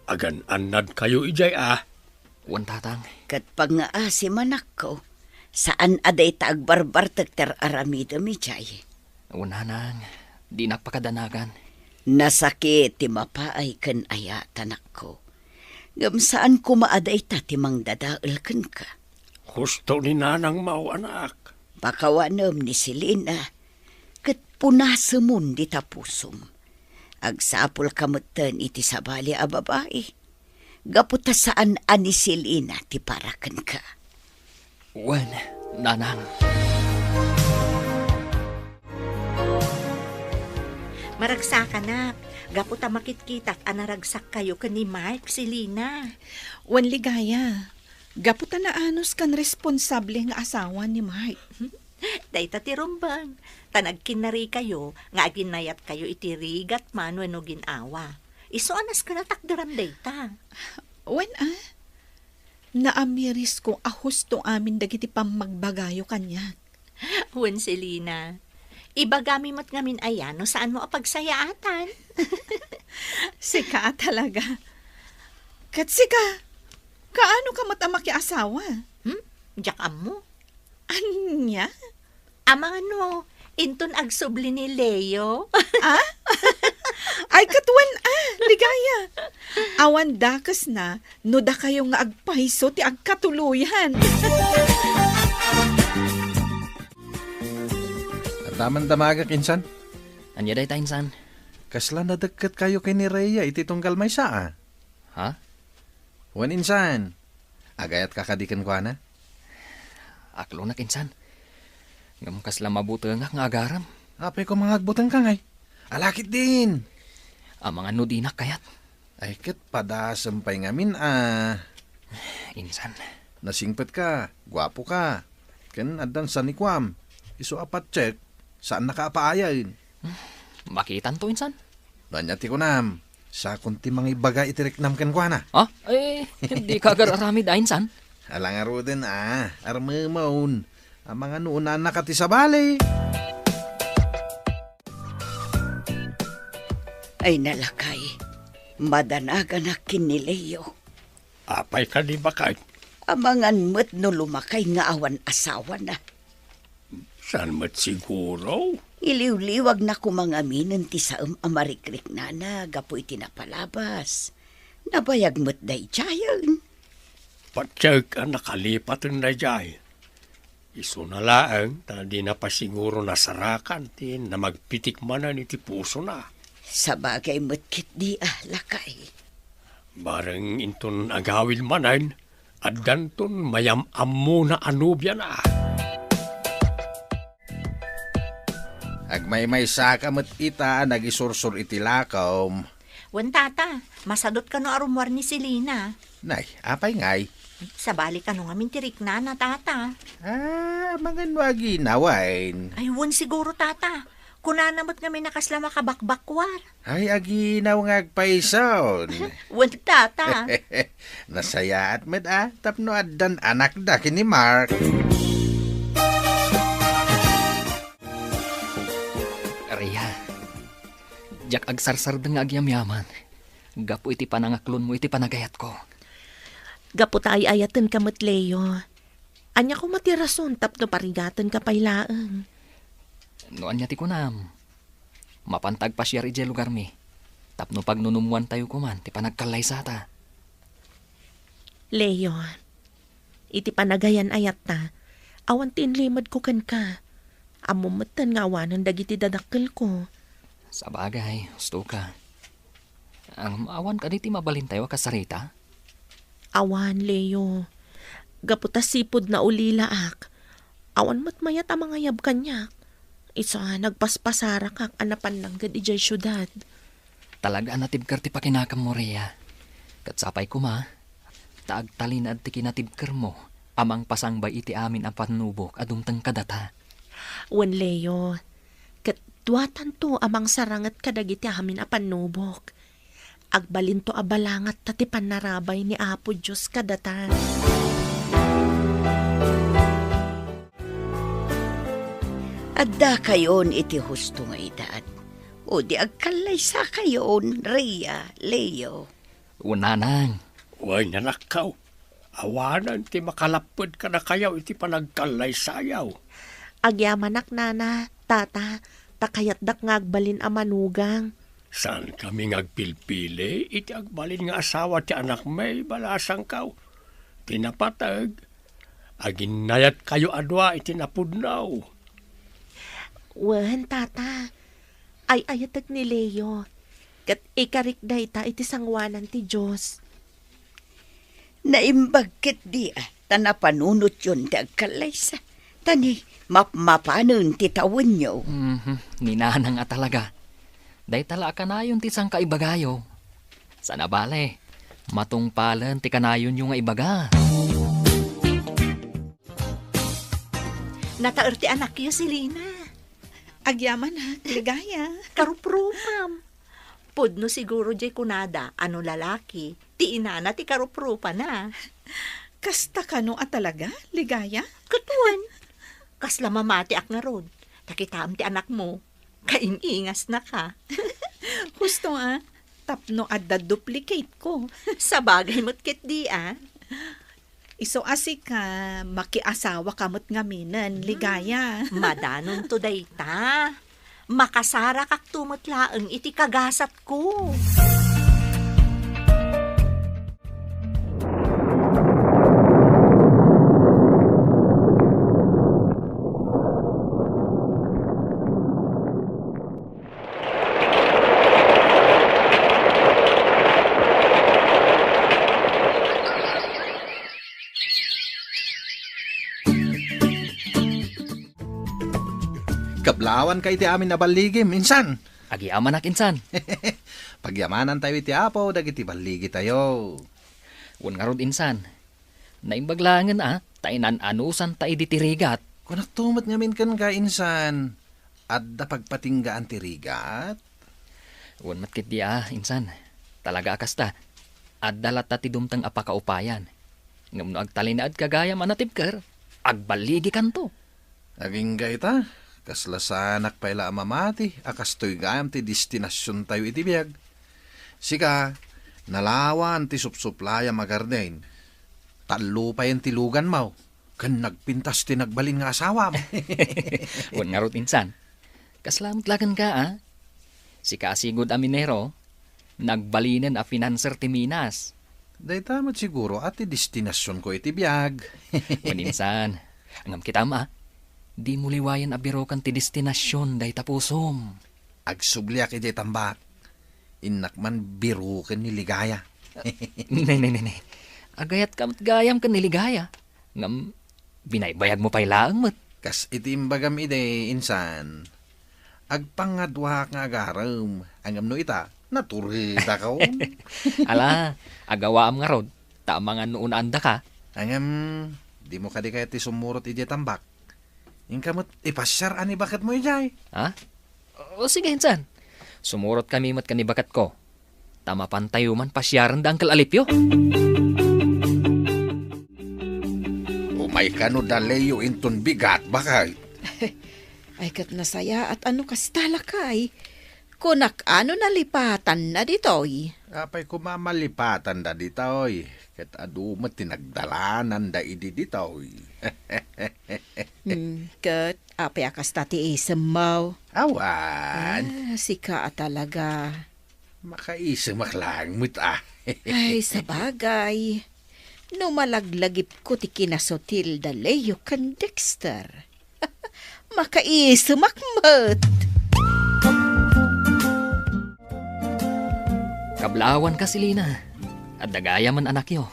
Agan anad kayo ijay Wan tatang. Kat pag nga si manak ko, saan aday taagbarbar tagter aramido mi chay. Wan nanang, di nakpakadanagan. Nasakit ti mapaay kan aya tanak ko. Ngam saan ko maaday ta ti mang dadaal kan ka. Gusto ni nanang mau anak. Pakawanom ni Selena, kat punasamon di tapusum. Agsapul kamutan iti sabali a babae. Gaputa saan ani Selena ti parakan ka. Wan, nanang. Maragsakan na. Gaputa makitkitak anaragsak kayo ka ni Mark, si Lina. Wan ligaya. Gaputa na anos kan responsable nga asawa ni Mark. Dayta ti rumbang. Tanagkinari kayo, nga aginayat kayo itirigat man wano ginawa. Iso anas ka na takdaram dayta. Wan naamiris ko ahusto amin dagiti pamagbagayo kanya. Wan si Lina. Ibagami mo't ngamin ayan no saan mo apagsayaatan. Sika talaga. Kat sika, kaano ka matamaki asawa? Jakam mo. Anya? Amang ano, inton agsubli ni Leo. Ay katuan ligaya. Awan dakas na, no da kayo nga agpahiso ti agkatuluyan. Taman damaga kinsan. Anya day ta insan. Kasla na dagkat kayo kay ni Rhea iti tunggal may saa. Ha? Wan insan. Agayat kakadikan ko na. Aklo na kinsan. Ngam kasla mabuto nga agaram. Apay ko mga agbutang ka ngay. Alakit din. Ang mga nudinak kayat. Ay kat padasampay ngamin Insan. Nasingpet ka, gwapo ka. Ken adan sa nikwam. Iso apat check, saan nakapaayain? Makitan to insan. Nanyati ko nam, sa kunti mga ibaga itiriknam ken kwa na. Hindi ka agararami da insan. Alangaro din armamaun. Ang mga nuunan nakati sa bali. Ay nalakay, madanaga na kinileo. Apay ka di bakit? Amangan mo't no lumakay nga awan asawa na. Saan mat siguro? Iliw-liwag na kumangaminan ti saam amarikrik na gapoy tinapalabas. Nabayag mo't day chayan. Patsag ang nakalipat na jay. Iso na laang, di na pa siguro nasarakan tin na magpitik manan iti puso na. Sa bagay mo't di lakay. Bareng inton agawil manan, at danton mayam-am mo na anubya na. Agmay-may saka mo't ita, nagisursur iti lakaw. Wen tata, masadot ka no arumwar ni Selina. Nay, apay ngay. Sa balik ka no nga mintirik na tata. Mga nwagi nawain. Ay, wen siguro tata. Kunanamot nga may nakasla makabakbakwar. Ay, aginaw nga agpaisaw. Wen tata. Nasaya at med tapno addan anak da kini Mark. Rhea, jak agsarsar nga agyamyaman. Gapo iti panangaklon mo iti panagayat ko. Gapo tayo ayatan ka mo't Leo. Anya ko matirason tapno parigatan ka pailaan. Noan niya ti kunam. Mapantag pa siya ije lugar mi. Tapno pagnunumuan tayo kuman, ti panagkalay sa ta. Leo, iti panagayan ayat ta. Awan tinlimad ko kan ka. Amumatan nga awanan dagiti dadakkel ko. Sa bagay, gusto ka. Ang awan ka diti mabalin tayo kasarita? Awan, Leo. Gaputa sipod na ulilaak. Awan matmayat ang mga yab kanyak. Isa nagpaspasara kak anapan lang gad ijay syudad. Talaga natibker ti pakinakam mo, Rhea. Katsapay ko ma, taagtalinad ti kinatibker mo, amang pasangbay iti amin ang panubok adumtang kadata. Wen Leo, katduatan to amang sarangat kadagiti amin a panubok. Agbalin to abalangat tati panarabay ni Apo Diyos kadata. Adda kayon iti husto nga edad. O di agkalay sa kayon, Rhea, Leo. Unanang. Uy, nanakaw. Awanan ti makalapod ka na kayaw iti panagkalay sayaw. Agyamanak nana, tata, takayat dak nga agbalin a manugang. Saan kami ngagpilpili, iti agbalin nga asawa ti anak may balasang kaw. Tinapatag, aginayat kayo adwa iti napudnaw. Wen, tata, ay ayatag ni Leo. Kat ikarikday ta iti sangwanan ti Diyos. Naimbagkit di tanapanunot yun ti agkalay sa. Tani, mapanon ti tawon nyo. Ninanang nga talaga. Day tala kanayon ti sang kaibagayo. Sana bale, matungpalan ti kanayon yung nga ibaga. Nataer ti anak yu Selina. Agyaman ha, ligaya. Karuprupam. Pudno siguro jay kunada, ano lalaki, ti inana ti karuprupa na. Kasta ka no talaga, ligaya? Katuan. Kasla mamati ak na rod. Takitam ti anak mo. Kaingingas na ka. Husto tapno adda duplicate ko. Sa bagay mo't kit di Iso asi ka, makiasawa kamot ngaminan, ligaya. Madanon to dayta. Makasara kak tumutlaeng iti kagasat ko. Kablawan ka iti amin na baligim, insan. Agyaman na kinsan. Pagyamanan tayo iti apo, dagiti baligi tayo. Un nga rod insan. Naimbaglangan tainan anusan ta iditirigat. Kung nagtumot ngamin kan ka, insan, adda pagpatinggaan ti rigat. Un matkit di insan. Talaga akasta. Adda lata ti dumtang apakaupayan. Ngam no agtalinaad kagaya manatibker, agbaligi kanto. Aging gaita, kaslasanak paila amamati, akas to'y gayam ti destinasyon tayo iti biyag. Sika, nalawan ti supsuplaya magarden. Talo pa yung tilugan mo. Kan nagpintas ti nagbalin nga asawa mo. Un nga rod insan. Kaslamot lagan ka Si kasigod a minero, nagbalinen a financer ti Minas. Day tamat siguro at ti destinasyon ko iti biyag. Un insan, Angam kita ma, di muliwayan abirokan ti destinasyon day tapusom. Agsubliak iti tambak. Inak man biruken ni ligaya. Nay. Agayat kamat gayam kan niligaya. Ngam, binaybayag mo pa'y laang mat. Kas iti imbagam ide insan. Agpangadwa nga agaram. Angam no ita, naturida ka. Ala, agawaam nga rod. Tama nga noon anda ka. Angam, di mo kadi kaya ti sumurot iti tambak. Yung kamot, ipasyar ani bakit mo ijay. Ha? O sige, insan. Sumurot kami mat kanibakat ko. Tama pantayo man pasyaran da Uncle Alipio. Umay ka no dalayo inton bigat bakay. Ay kat nasaya at ano kastalakay. Kunak ano nalipatan na ditoy. Apay kumamalipatan da ditoy. Kat adumat tinagdalanan da idi ditoy. Kat apay akas tati isemaw. Awan. Sika talaga. Makaisamak lang mo't Ay, sa bagay. No malaglagip ko ti kinasotil da Leo kan Dexter. Makaisamakmat. Kablawan ka Selina. At dagaya man anak yo.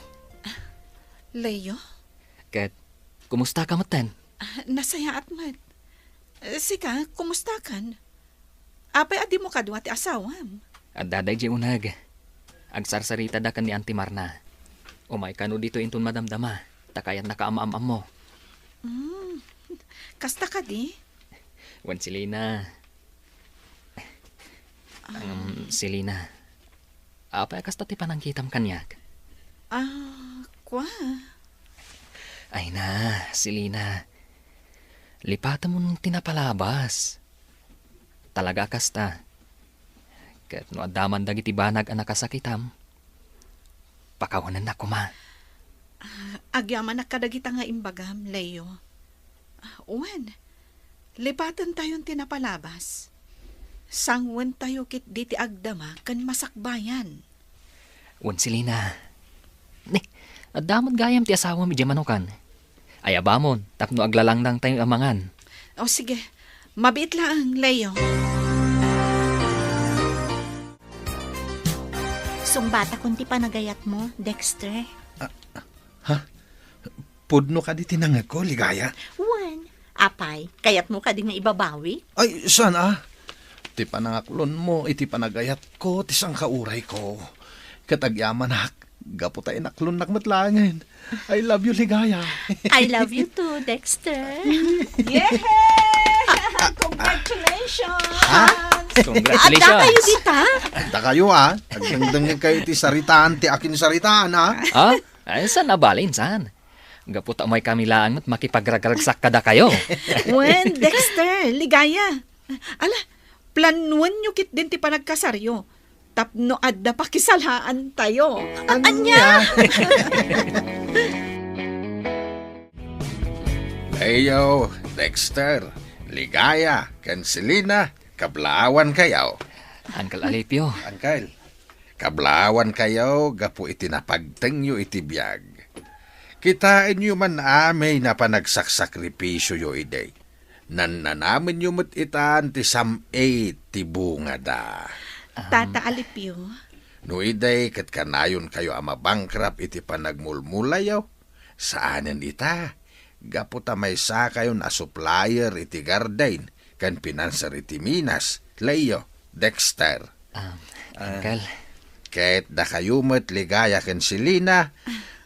Leo, Kat, kumusta ka matan? nasaya at mat. Sika, kumusta kan? Apay adi mo kadwa ti asawam. At daday di unag. Agsarsarita da kan ni Auntie Marna. Umay kano dito intun madamdama. Takayan nakaamam mo. Kasta ka di? Wan Selina. Selina. Apay kasta ti panangkitam kanyak. Kwa? Ay na, Selina. Lipatan mo nung tinapalabas. Talaga kasta. Kat no adaman dagiti banag anak kasakitam. Pakawanan na kuma. Agyaman na kadagita nga imbagam, Leo. Uwan, lipatan tayong tinapalabas. Sangwan tayo kit diti agdama kan masakbayan. Wan Selina. Ne, adaman gayam ti asawa mi jamanukan. Ay abamon, tapno aglalang nang tayong amangan. O sige, mabit lang, Leo. Sumbata kunti panagayat mo, Dexter. Pudno ka di tinangag ko, ligaya. Wan, apay, kayat mo ka din nga ibabawi? Ay, sana. Ti panangaklon mo, iti panagayat ko, ti sang kauray ko. Katagyaman hak, gapo tayo naklon nakmatlangin. I love you, ligaya. I love you too, Dexter. Congratulations! Congratulations! Ada kayo dita? Anda kayo Agdangdang kayo ti saritaan, ti akin saritaan Ha? Ay, saan nabalin, saan? Gaputa mo'y kami lang at makipagragragsak kada kayo. Wen, Dexter, ligaya. Ala, planuan nyo kit din ti panagkasaryo. Tapno adda pakisalhaan tayo. Anya? Ayo, Dexter, ligaya, kan Selina, kablawan kayo. Uncle Alipio. Angkal, kablawan kayo, gapo itinapagteng yo itibiyag. Kitain nyo man amay na panagsakripisyo yo iday. Nananamin nyo mo't itaan ti samay ti bunga da. Tata Alipio. No iday kat kanayon kayo ama bankrupt iti panagmulmulayaw. Saanan ita? Gaputa may sa kayo na supplier iti Gardain kan pinansar iti Minas. Leo, Dexter. Uncle. Kahit da kayo mo't ligaya kan Selina,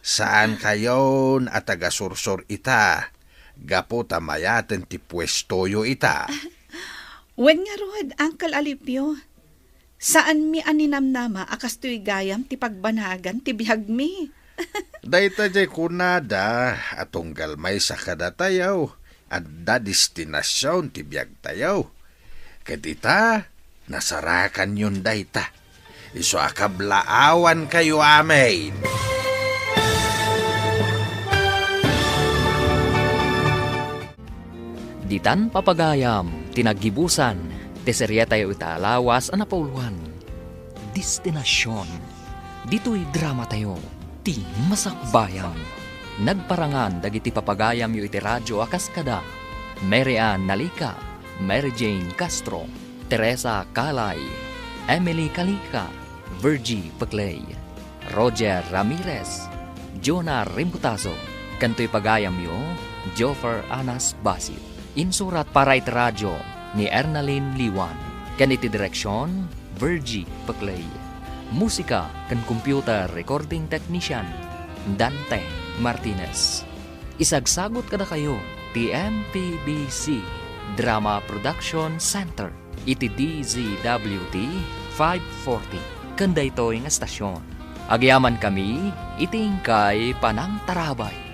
saan kayo at agasursor ita? Gaputa mayaten ti pwestoyo ita. Wen nga rod, Uncle Alipio. Saan mi aninamnama akas tuy gayam ti pagbanagan ti bihag mi? Dayta jay kunada atong galmay sa kadatayaw at da destinasyon ti biyag tayaw. Kadita, nasarakan yun dayta. Iso akablaawan kayo amin. Ditan papagayam, tinagibusan, teserya tayo italawas anapuluan. Destinasyon. Dito'y drama tayo, ti masakbayam. Nagparangan dagiti papagayam yu iti radyo akas kada. Mary Ann Nalica, Mary Jane Castro, Teresa Calay, Emily Calica, Virgie Paclay, Roger Ramirez, Jonah Rimbutazo, kanto'y pagayam yu, Joffer Anas Basit. Insurat para iti radyo ni Ernalyn Liwan. Kan iti direksyon, Virgie Paclay. Musika kan computer recording technician, Dante Martinez. Isagsagot kada kayo, TMPBC Drama Production Center, iti DZWT 540. Kanda ito yung estasyon. Agyaman kami, itingkay Panang Tarabay.